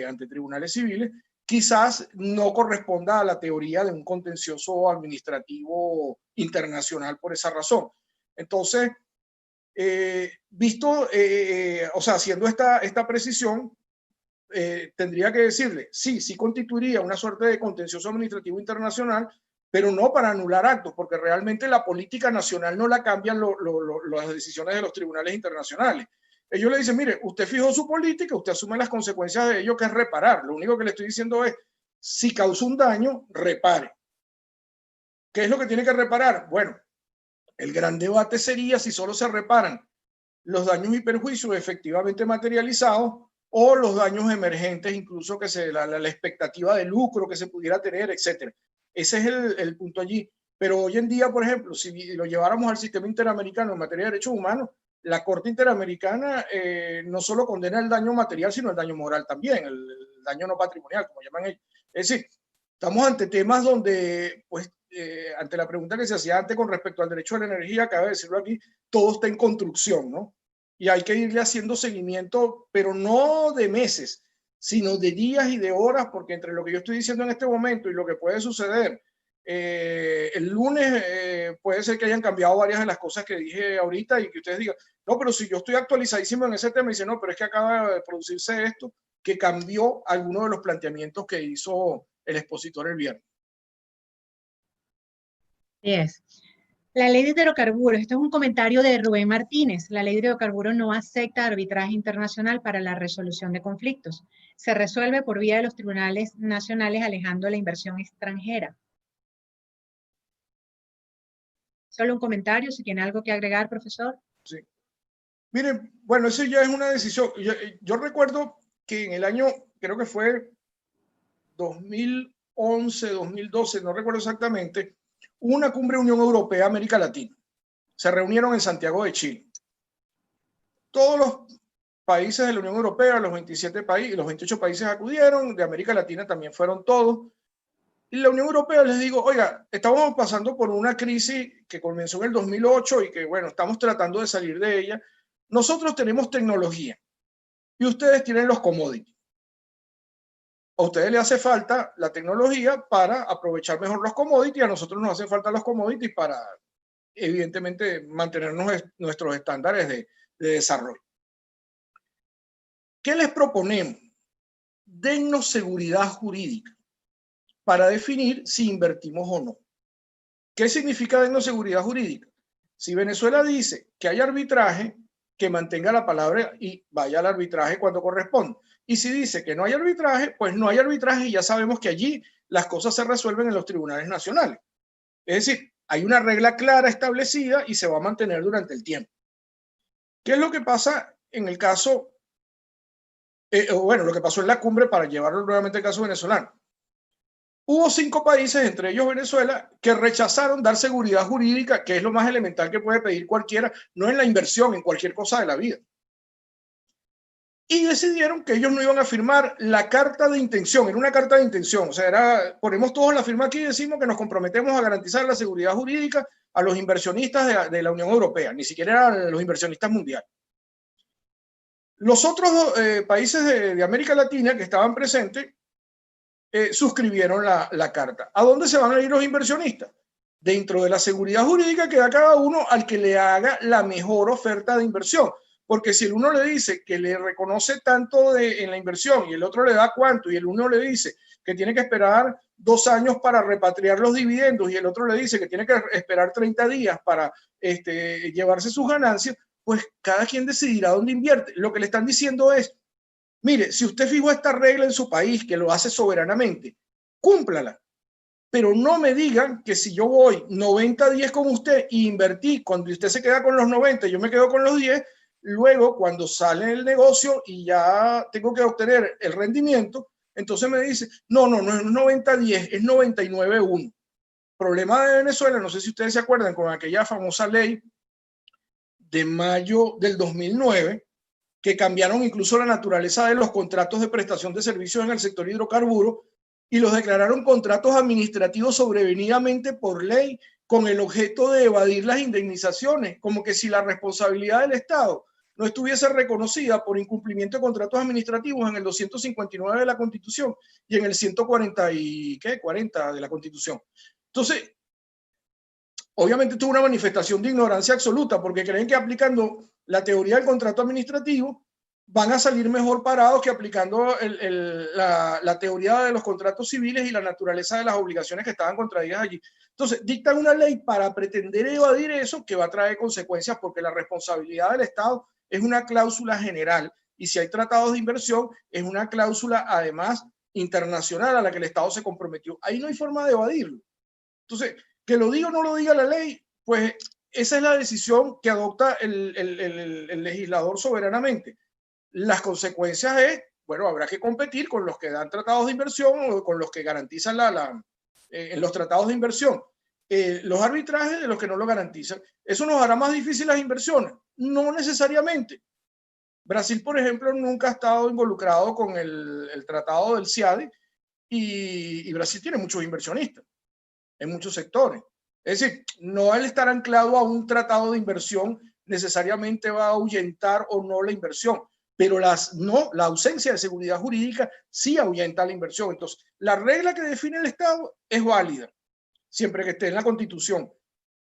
ante tribunales civiles, quizás no corresponda a la teoría de un contencioso administrativo internacional por esa razón. Entonces, o sea, haciendo esta precisión, tendría que decirle, sí constituiría una suerte de contencioso administrativo internacional, pero no para anular actos, porque realmente la política nacional no la cambian las decisiones de los tribunales internacionales. Ellos le dicen, mire, usted fijó su política, usted asume las consecuencias de ello, que es reparar. Lo único que le estoy diciendo es, si causa un daño, repare. ¿Qué es lo que tiene que reparar? Bueno, el gran debate sería si solo se reparan los daños y perjuicios efectivamente materializados o los daños emergentes, incluso que la expectativa de lucro que se pudiera tener, etcétera. Ese es el punto allí. Pero hoy en día, por ejemplo, si lo lleváramos al sistema interamericano en materia de derechos humanos, la Corte Interamericana no solo condena el daño material, sino el daño moral también, el daño no patrimonial, como llaman ellos. Es decir, estamos ante temas donde, pues, ante la pregunta que se hacía antes con respecto al derecho a la energía, cabe decirlo aquí, todo está en construcción, ¿no? Y hay que irle haciendo seguimiento, pero no de meses, sino de días y de horas, porque entre lo que yo estoy diciendo en este momento y lo que puede suceder el lunes, puede ser que hayan cambiado varias de las cosas que dije ahorita y que ustedes digan, no, pero si yo estoy actualizadísimo en ese tema, y dice, no, pero es que acaba de producirse esto, que cambió alguno de los planteamientos que hizo el expositor el viernes. Yes. La ley de hidrocarburos, esto es un comentario de Rubén Martínez. La ley de hidrocarburos no acepta arbitraje internacional para la resolución de conflictos. Se resuelve por vía de los tribunales nacionales alejando la inversión extranjera. Solo un comentario, si tiene algo que agregar, profesor. Sí. Miren, bueno, eso ya es una decisión. Yo recuerdo que en el año, creo que fue 2011, 2012, no recuerdo exactamente, hubo una cumbre Unión Europea-América Latina. Se reunieron en Santiago de Chile. Todos los países de la Unión Europea, los 27 países, los 28 países acudieron, de América Latina también fueron todos. Y la Unión Europea les digo, oiga, estamos pasando por una crisis que comenzó en el 2008 y que, bueno, estamos tratando de salir de ella. Nosotros tenemos tecnología y ustedes tienen los commodities. A ustedes les hace falta la tecnología para aprovechar mejor los commodities, a nosotros nos hacen falta los commodities para, evidentemente, mantener nuestros estándares de desarrollo. ¿Qué les proponemos? Dennos seguridad jurídica para definir si invertimos o no. ¿Qué significa dennos seguridad jurídica? Si Venezuela dice que hay arbitraje, que mantenga la palabra y vaya al arbitraje cuando corresponde. Y si dice que no hay arbitraje, pues no hay arbitraje y ya sabemos que allí las cosas se resuelven en los tribunales nacionales. Es decir, hay una regla clara establecida y se va a mantener durante el tiempo. ¿Qué es lo que pasa en el caso, bueno, lo que pasó en la cumbre para llevarlo nuevamente al caso venezolano? Hubo 5 países, entre ellos Venezuela, que rechazaron dar seguridad jurídica, que es lo más elemental que puede pedir cualquiera, no en la inversión, en cualquier cosa de la vida. Y decidieron que ellos no iban a firmar la carta de intención, era una carta de intención, o sea, ponemos todos la firma aquí y decimos que nos comprometemos a garantizar la seguridad jurídica a los inversionistas de la Unión Europea, ni siquiera eran los inversionistas mundiales. Los otros países de América Latina que estaban presentes suscribieron la carta. ¿A dónde se van a ir los inversionistas? Dentro de la seguridad jurídica que da cada uno al que le haga la mejor oferta de inversión. Porque si el uno le dice que le reconoce tanto en la inversión y el otro le da cuánto y el uno le dice que tiene que esperar 2 años para repatriar los dividendos y el otro le dice que tiene que esperar 30 días para llevarse sus ganancias, pues cada quien decidirá dónde invierte. Lo que le están diciendo es, mire, si usted fijó esta regla en su país, que lo hace soberanamente, cúmplala. Pero no me digan que si yo voy 90-10 con usted y invertí, cuando usted se queda con los 90 y yo me quedo con los 10, luego cuando sale el negocio y ya tengo que obtener el rendimiento, entonces me dice, no es 90-10, es 99-1. Problema de Venezuela, no sé si ustedes se acuerdan con aquella famosa ley de mayo del 2009, que cambiaron incluso la naturaleza de los contratos de prestación de servicios en el sector hidrocarburo y los declararon contratos administrativos sobrevenidamente por ley con el objeto de evadir las indemnizaciones, como que si la responsabilidad del Estado no estuviese reconocida por incumplimiento de contratos administrativos en el 259 de la Constitución y en el 140 de la Constitución. Entonces, obviamente tuvo una manifestación de ignorancia absoluta porque creen que aplicando la teoría del contrato administrativo van a salir mejor parados que aplicando la teoría de los contratos civiles y la naturaleza de las obligaciones que estaban contraídas allí. Entonces, dictan una ley para pretender evadir eso que va a traer consecuencias porque la responsabilidad del Estado es una cláusula general y si hay tratados de inversión es una cláusula además internacional a la que el Estado se comprometió. Ahí no hay forma de evadirlo. Entonces, que lo diga o no lo diga la ley, pues esa es la decisión que adopta el legislador soberanamente. Las consecuencias es, bueno, habrá que competir con los que dan tratados de inversión o con los que garantizan los tratados de inversión. Los arbitrajes de los que no lo garantizan. ¿Eso nos hará más difícil las inversiones? No necesariamente. Brasil, por ejemplo, nunca ha estado involucrado con el tratado del CIADE y Brasil tiene muchos inversionistas en muchos sectores. Es decir, no al estar anclado a un tratado de inversión necesariamente va a ahuyentar o no la inversión, pero la ausencia de seguridad jurídica sí ahuyenta la inversión. Entonces, la regla que define el Estado es válida, siempre que esté en la Constitución.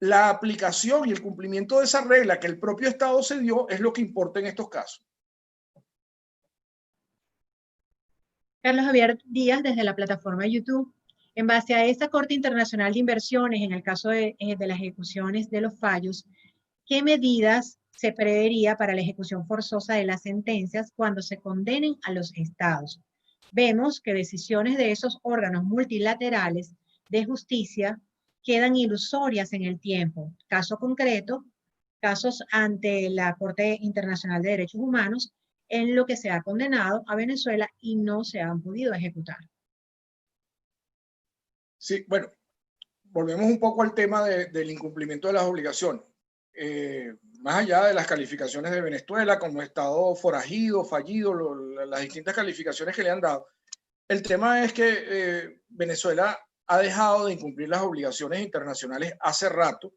La aplicación y el cumplimiento de esa regla que el propio Estado se dio es lo que importa en estos casos. Carlos Javier Díaz, desde la plataforma YouTube. En base a esta Corte Internacional de Inversiones, en el caso de las ejecuciones de los fallos, ¿qué medidas se prevería para la ejecución forzosa de las sentencias cuando se condenen a los estados? Vemos que decisiones de esos órganos multilaterales de justicia quedan ilusorias en el tiempo. Caso concreto, casos ante la Corte Internacional de Derechos Humanos, en lo que se ha condenado a Venezuela y no se han podido ejecutar. Sí, bueno, volvemos un poco al tema del incumplimiento de las obligaciones. Más allá de las calificaciones de Venezuela como estado forajido, fallido, las distintas calificaciones que le han dado, el tema es que Venezuela ha dejado de incumplir las obligaciones internacionales hace rato.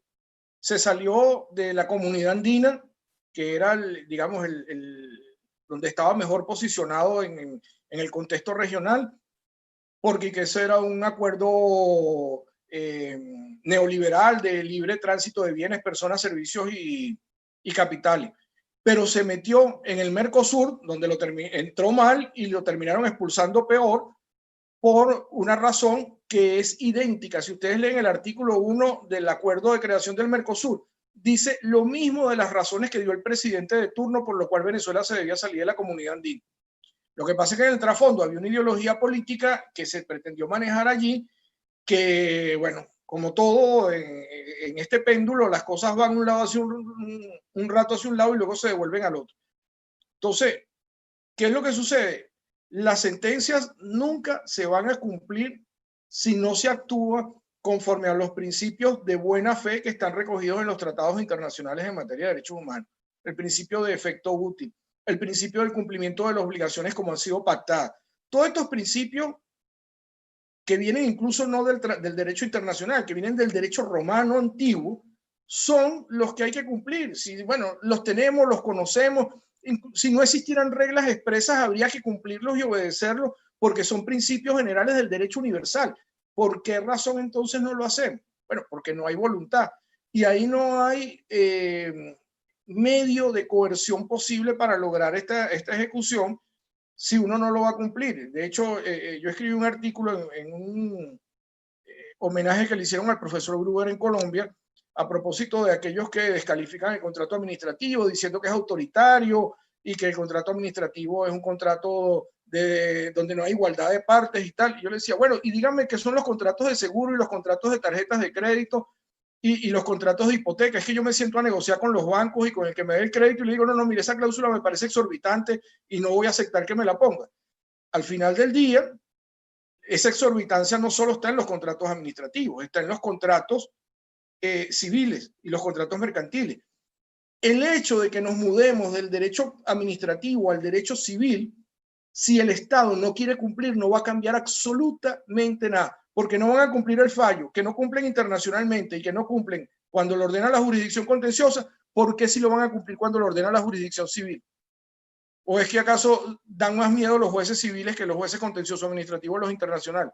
Se salió de la comunidad andina, que era, digamos, donde estaba mejor posicionado en el contexto regional, porque ese era un acuerdo neoliberal de libre tránsito de bienes, personas, servicios y capitales. Pero se metió en el Mercosur, donde entró mal y lo terminaron expulsando peor por una razón que es idéntica. Si ustedes leen el artículo 1 del acuerdo de creación del Mercosur, dice lo mismo de las razones que dio el presidente de turno por lo cual Venezuela se debía salir de la comunidad andina. Lo que pasa es que en el trasfondo había una ideología política que se pretendió manejar allí, que, bueno, como todo en este péndulo, las cosas van un rato hacia un lado y luego se devuelven al otro. Entonces, ¿qué es lo que sucede? Las sentencias nunca se van a cumplir si no se actúa conforme a los principios de buena fe que están recogidos en los tratados internacionales en materia de derechos humanos. El principio de efecto útil, el principio del cumplimiento de las obligaciones como han sido pactadas. Todos estos principios que vienen incluso no del derecho internacional, que vienen del derecho romano antiguo, son los que hay que cumplir. Si, bueno, los tenemos, los conocemos. Si no existieran reglas expresas, habría que cumplirlos y obedecerlos porque son principios generales del derecho universal. ¿Por qué razón entonces no lo hacemos? Bueno, porque no hay voluntad. Y ahí no hay medio de coerción posible para lograr esta ejecución si uno no lo va a cumplir. De hecho, yo escribí un artículo en un homenaje que le hicieron al profesor Gruber en Colombia a propósito de aquellos que descalifican el contrato administrativo diciendo que es autoritario y que el contrato administrativo es un contrato donde no hay igualdad de partes y tal. Y yo le decía, bueno, y díganme qué son los contratos de seguro y los contratos de tarjetas de crédito y los contratos de hipoteca. Es que yo me siento a negociar con los bancos y con el que me dé el crédito y le digo, no, mire, esa cláusula me parece exorbitante y no voy a aceptar que me la ponga. Al final del día, esa exorbitancia no solo está en los contratos administrativos, está en los contratos civiles y los contratos mercantiles. El hecho de que nos mudemos del derecho administrativo al derecho civil, si el Estado no quiere cumplir, no va a cambiar absolutamente nada, porque no van a cumplir el fallo, que no cumplen internacionalmente y que no cumplen cuando lo ordena la jurisdicción contenciosa, ¿por qué si lo van a cumplir cuando lo ordena la jurisdicción civil? ¿O es que acaso dan más miedo los jueces civiles que los jueces contencioso administrativos, los internacionales?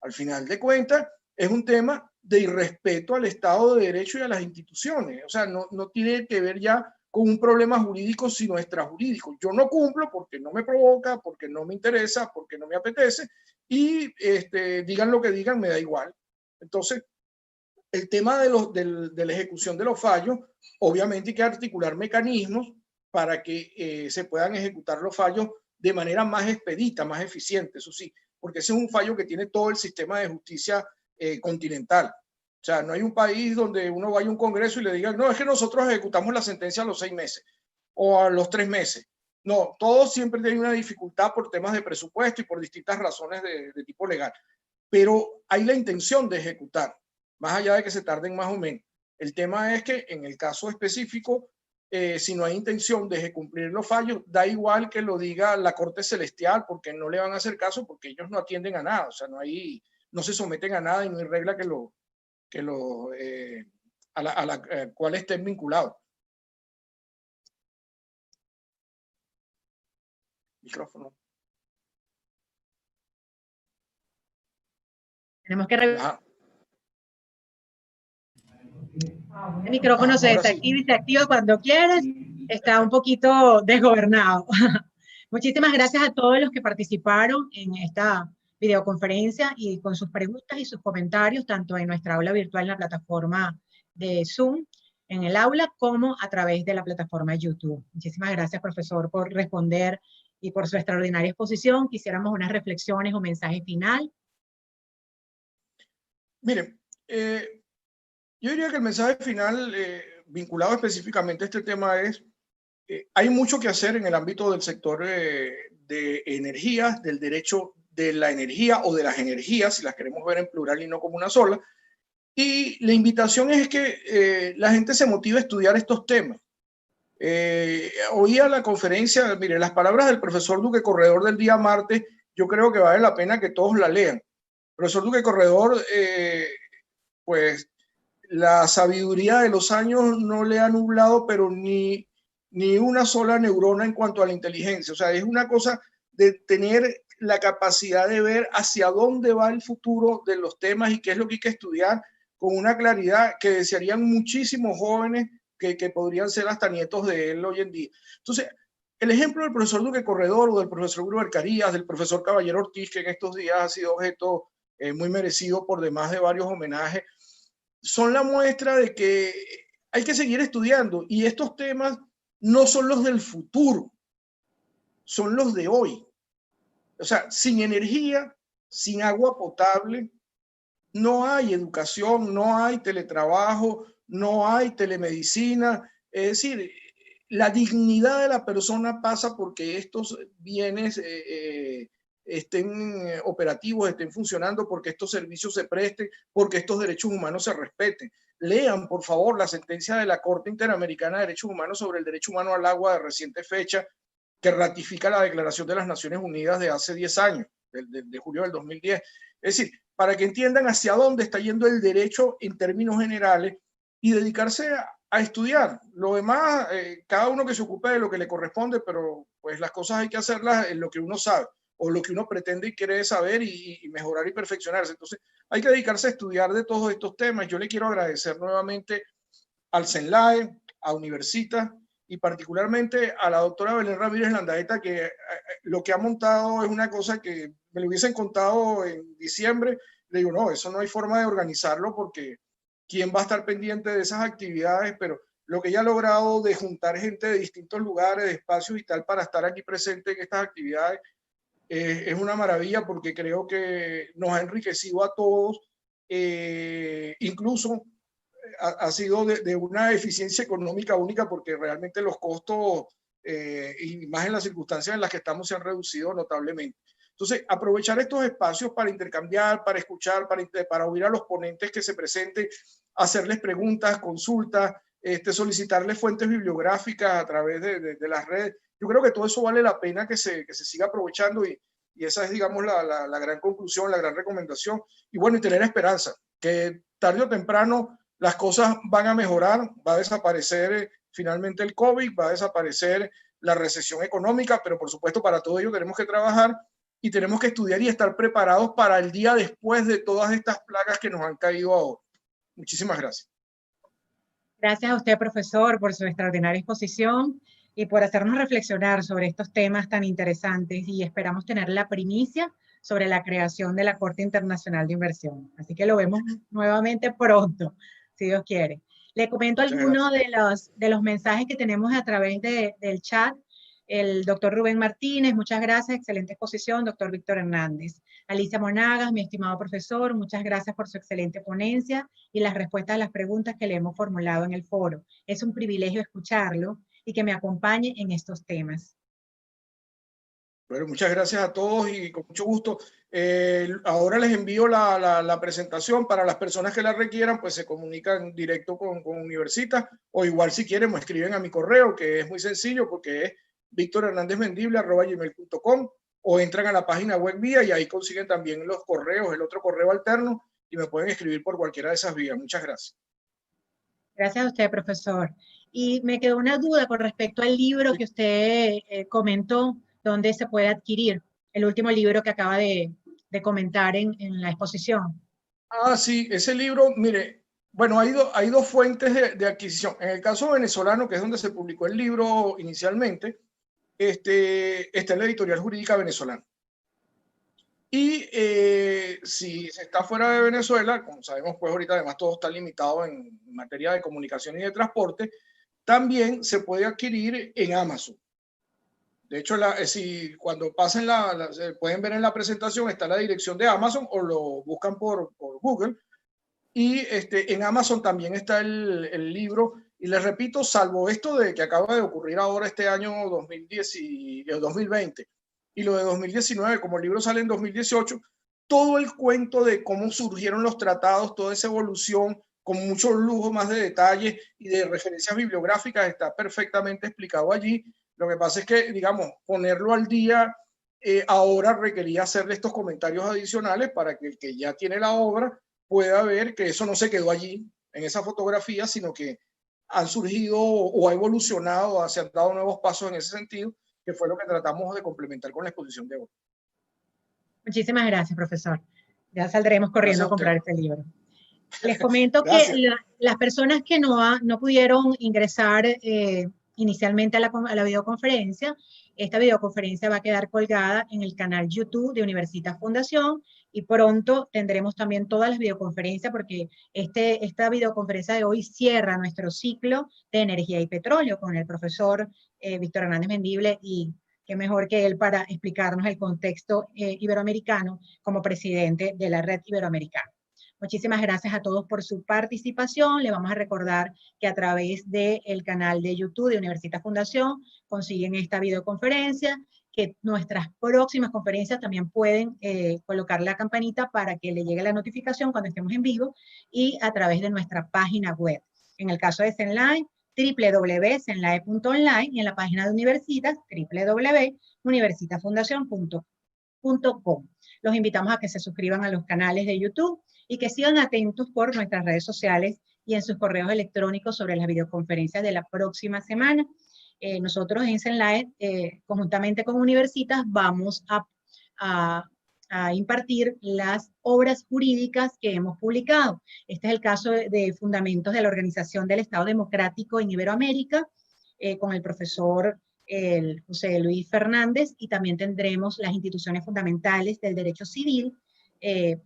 Al final de cuentas, es un tema de irrespeto al Estado de Derecho y a las instituciones. O sea, no tiene que ver ya con un problema jurídico, sino extrajurídico. Yo no cumplo porque no me provoca, porque no me interesa, porque no me apetece, y digan lo que digan, me da igual. Entonces, el tema de la ejecución de los fallos, obviamente hay que articular mecanismos para que se puedan ejecutar los fallos de manera más expedita, más eficiente, eso sí, porque ese es un fallo que tiene todo el sistema de justicia continental. O sea, no hay un país donde uno vaya a un congreso y le diga, no, es que nosotros ejecutamos la sentencia a los 6 meses o a los 3 meses. No, todos siempre tienen una dificultad por temas de presupuesto y por distintas razones de tipo legal. Pero hay la intención de ejecutar, más allá de que se tarden más o menos. El tema es que en el caso específico, si no hay intención de cumplir los fallos, da igual que lo diga la Corte Celestial, porque no le van a hacer caso, porque ellos no atienden a nada, o sea, no se someten a nada y no hay regla a la cual estén vinculados. Micrófono. Tenemos que revisar. El micrófono se desactiva y se activa cuando quieres. Está un poquito desgobernado. Muchísimas gracias a todos los que participaron en esta videoconferencia y con sus preguntas y sus comentarios, tanto en nuestra aula virtual en la plataforma de Zoom, en el aula, como a través de la plataforma de YouTube. Muchísimas gracias, profesor, por responder y por su extraordinaria exposición. Quisiéramos unas reflexiones o mensaje final. Miren, yo diría que el mensaje final, vinculado específicamente a este tema, es hay mucho que hacer en el ámbito del sector de energía, del derecho de la energía o de las energías, si las queremos ver en plural y no como una sola. Y la invitación es que la gente se motive a estudiar estos temas. Oía la conferencia, mire, las palabras del profesor Duque Corredor del día martes, yo creo que vale la pena que todos la lean. Profesor Duque Corredor, pues la sabiduría de los años no le ha nublado, pero ni una sola neurona en cuanto a la inteligencia. O sea, es una cosa de tener la capacidad de ver hacia dónde va el futuro de los temas y qué es lo que hay que estudiar con una claridad que desearían muchísimos jóvenes que podrían ser hasta nietos de él hoy en día. Entonces, el ejemplo del profesor Duque Corredor o del profesor Gruber Carías, del profesor Caballero Ortiz, que en estos días ha sido objeto muy merecido por demás de varios homenajes, son la muestra de que hay que seguir estudiando y estos temas no son los del futuro, son los de hoy. O sea, sin energía, sin agua potable, no hay educación, no hay teletrabajo, no hay telemedicina. Es decir, la dignidad de la persona pasa porque estos bienes estén operativos, estén funcionando, porque estos servicios se presten, porque estos derechos humanos se respeten. Lean, por favor, la sentencia de la Corte Interamericana de Derechos Humanos sobre el derecho humano al agua de reciente fecha, que ratifica la Declaración de las Naciones Unidas de hace 10 años, de julio del 2010. Es decir, para que entiendan hacia dónde está yendo el derecho en términos generales y dedicarse a estudiar. Lo demás, cada uno que se ocupe de lo que le corresponde, pero pues las cosas hay que hacerlas en lo que uno sabe o lo que uno pretende y quiere saber y mejorar y perfeccionarse. Entonces, hay que dedicarse a estudiar de todos estos temas. Yo le quiero agradecer nuevamente al CENLAE, a Universitas y particularmente a la doctora Belén Ramírez Landaeta, que lo que ha montado es una cosa que me lo hubiesen contado en diciembre. Le digo, no, eso no hay forma de organizarlo porque quién va a estar pendiente de esas actividades, pero lo que ella ha logrado de juntar gente de distintos lugares, de espacios y tal, para estar aquí presente en estas actividades, es una maravilla porque creo que nos ha enriquecido a todos, incluso ha sido de una eficiencia económica única porque realmente los costos, y más en las circunstancias en las que estamos, se han reducido notablemente. Entonces, aprovechar estos espacios para intercambiar, para escuchar, para oír a los ponentes que se presenten, hacerles preguntas, consultas, solicitarles fuentes bibliográficas a través de las redes. Yo creo que todo eso vale la pena que se siga aprovechando y esa es, digamos, la gran conclusión, la gran recomendación. Y bueno, y tener esperanza, que tarde o temprano las cosas van a mejorar, va a desaparecer finalmente el COVID, va a desaparecer la recesión económica, pero por supuesto para todo ello tenemos que trabajar y tenemos que estudiar y estar preparados para el día después de todas estas plagas que nos han caído ahora. Muchísimas gracias. Gracias a usted, profesor, por su extraordinaria exposición y por hacernos reflexionar sobre estos temas tan interesantes, y esperamos tener la primicia sobre la creación de la Corte Internacional de Inversión. Así que lo vemos nuevamente pronto, si Dios quiere. Le comento algunos de los mensajes que tenemos a través del chat. El doctor Rubén Martínez, muchas gracias, excelente exposición. Doctor Víctor Hernández. Alicia Monagas, mi estimado profesor, muchas gracias por su excelente ponencia y las respuestas a las preguntas que le hemos formulado en el foro. Es un privilegio escucharlo y que me acompañe en estos temas. Bueno, muchas gracias a todos y con mucho gusto. Ahora les envío la presentación para las personas que la requieran, pues se comunican directo con Universitas, o igual si quieren me escriben a mi correo, que es muy sencillo porque es victorhernandezmendible@gmail.com, o entran a la página web mía y ahí consiguen también los correos, el otro correo alterno, y me pueden escribir por cualquiera de esas vías. Muchas gracias. Gracias a usted, profesor. Y me quedó una duda con respecto al libro que usted comentó, ¿dónde se puede adquirir? El último libro que acaba de comentar en la exposición. Ah, sí, ese libro, mire, bueno, hay dos fuentes de adquisición. En el caso venezolano, que es donde se publicó el libro inicialmente, está en la Editorial Jurídica Venezolana. Y si se está fuera de Venezuela, como sabemos, pues ahorita además todo está limitado en materia de comunicación y de transporte, también se puede adquirir en Amazon. De hecho, si cuando pasen pueden ver en la presentación, está la dirección de Amazon, o lo buscan por Google. Y en Amazon también está el libro. Y les repito, salvo esto de que acaba de ocurrir ahora este año 2020 y lo de 2019, como el libro sale en 2018, todo el cuento de cómo surgieron los tratados, toda esa evolución, con mucho lujo más de detalles y de referencias bibliográficas, está perfectamente explicado allí. Lo que pasa es que, digamos, ponerlo al día ahora requería hacerle estos comentarios adicionales para que el que ya tiene la obra pueda ver que eso no se quedó allí en esa fotografía, sino que han surgido o ha evolucionado, se han dado nuevos pasos en ese sentido, que fue lo que tratamos de complementar con la exposición de hoy. Muchísimas gracias, profesor. Ya saldremos corriendo a comprar este libro. Les comento que las personas que no pudieron ingresar inicialmente a la videoconferencia, esta videoconferencia va a quedar colgada en el canal YouTube de Universitas Fundación, y pronto tendremos también todas las videoconferencias, porque esta videoconferencia de hoy cierra nuestro ciclo de energía y petróleo con el profesor Víctor Hernández Mendible, y qué mejor que él para explicarnos el contexto iberoamericano como presidente de la Red Iberoamericana. Muchísimas gracias a todos por su participación. Le vamos a recordar que a través del canal de YouTube de Universitas Fundación consiguen esta videoconferencia, que nuestras próximas conferencias también pueden colocar la campanita para que le llegue la notificación cuando estemos en vivo, y a través de nuestra página web. En el caso de Zenlai, www.zenlai.online, y en la página de Universitas, www.universitasfundacion.com. Los invitamos a que se suscriban a los canales de YouTube y que sigan atentos por nuestras redes sociales y en sus correos electrónicos sobre las videoconferencias de la próxima semana. Nosotros en Zenlai, conjuntamente con Universitas, vamos a impartir las obras jurídicas que hemos publicado. Este es el caso de Fundamentos de la Organización del Estado Democrático en Iberoamérica, con el profesor José Luis Fernández, y también tendremos las instituciones fundamentales del derecho civil.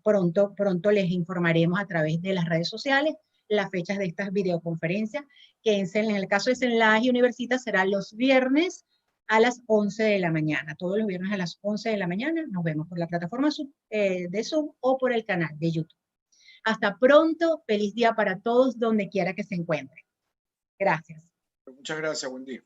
Pronto les informaremos a través de las redes sociales las fechas de estas videoconferencias, que en el caso de Zenlai y Universitas serán los viernes a las 11 de la mañana. Todos los viernes a las 11 de la mañana nos vemos por la plataforma de Zoom o por el canal de YouTube. Hasta pronto, feliz día para todos donde quiera que se encuentren. Gracias. Muchas gracias, buen día.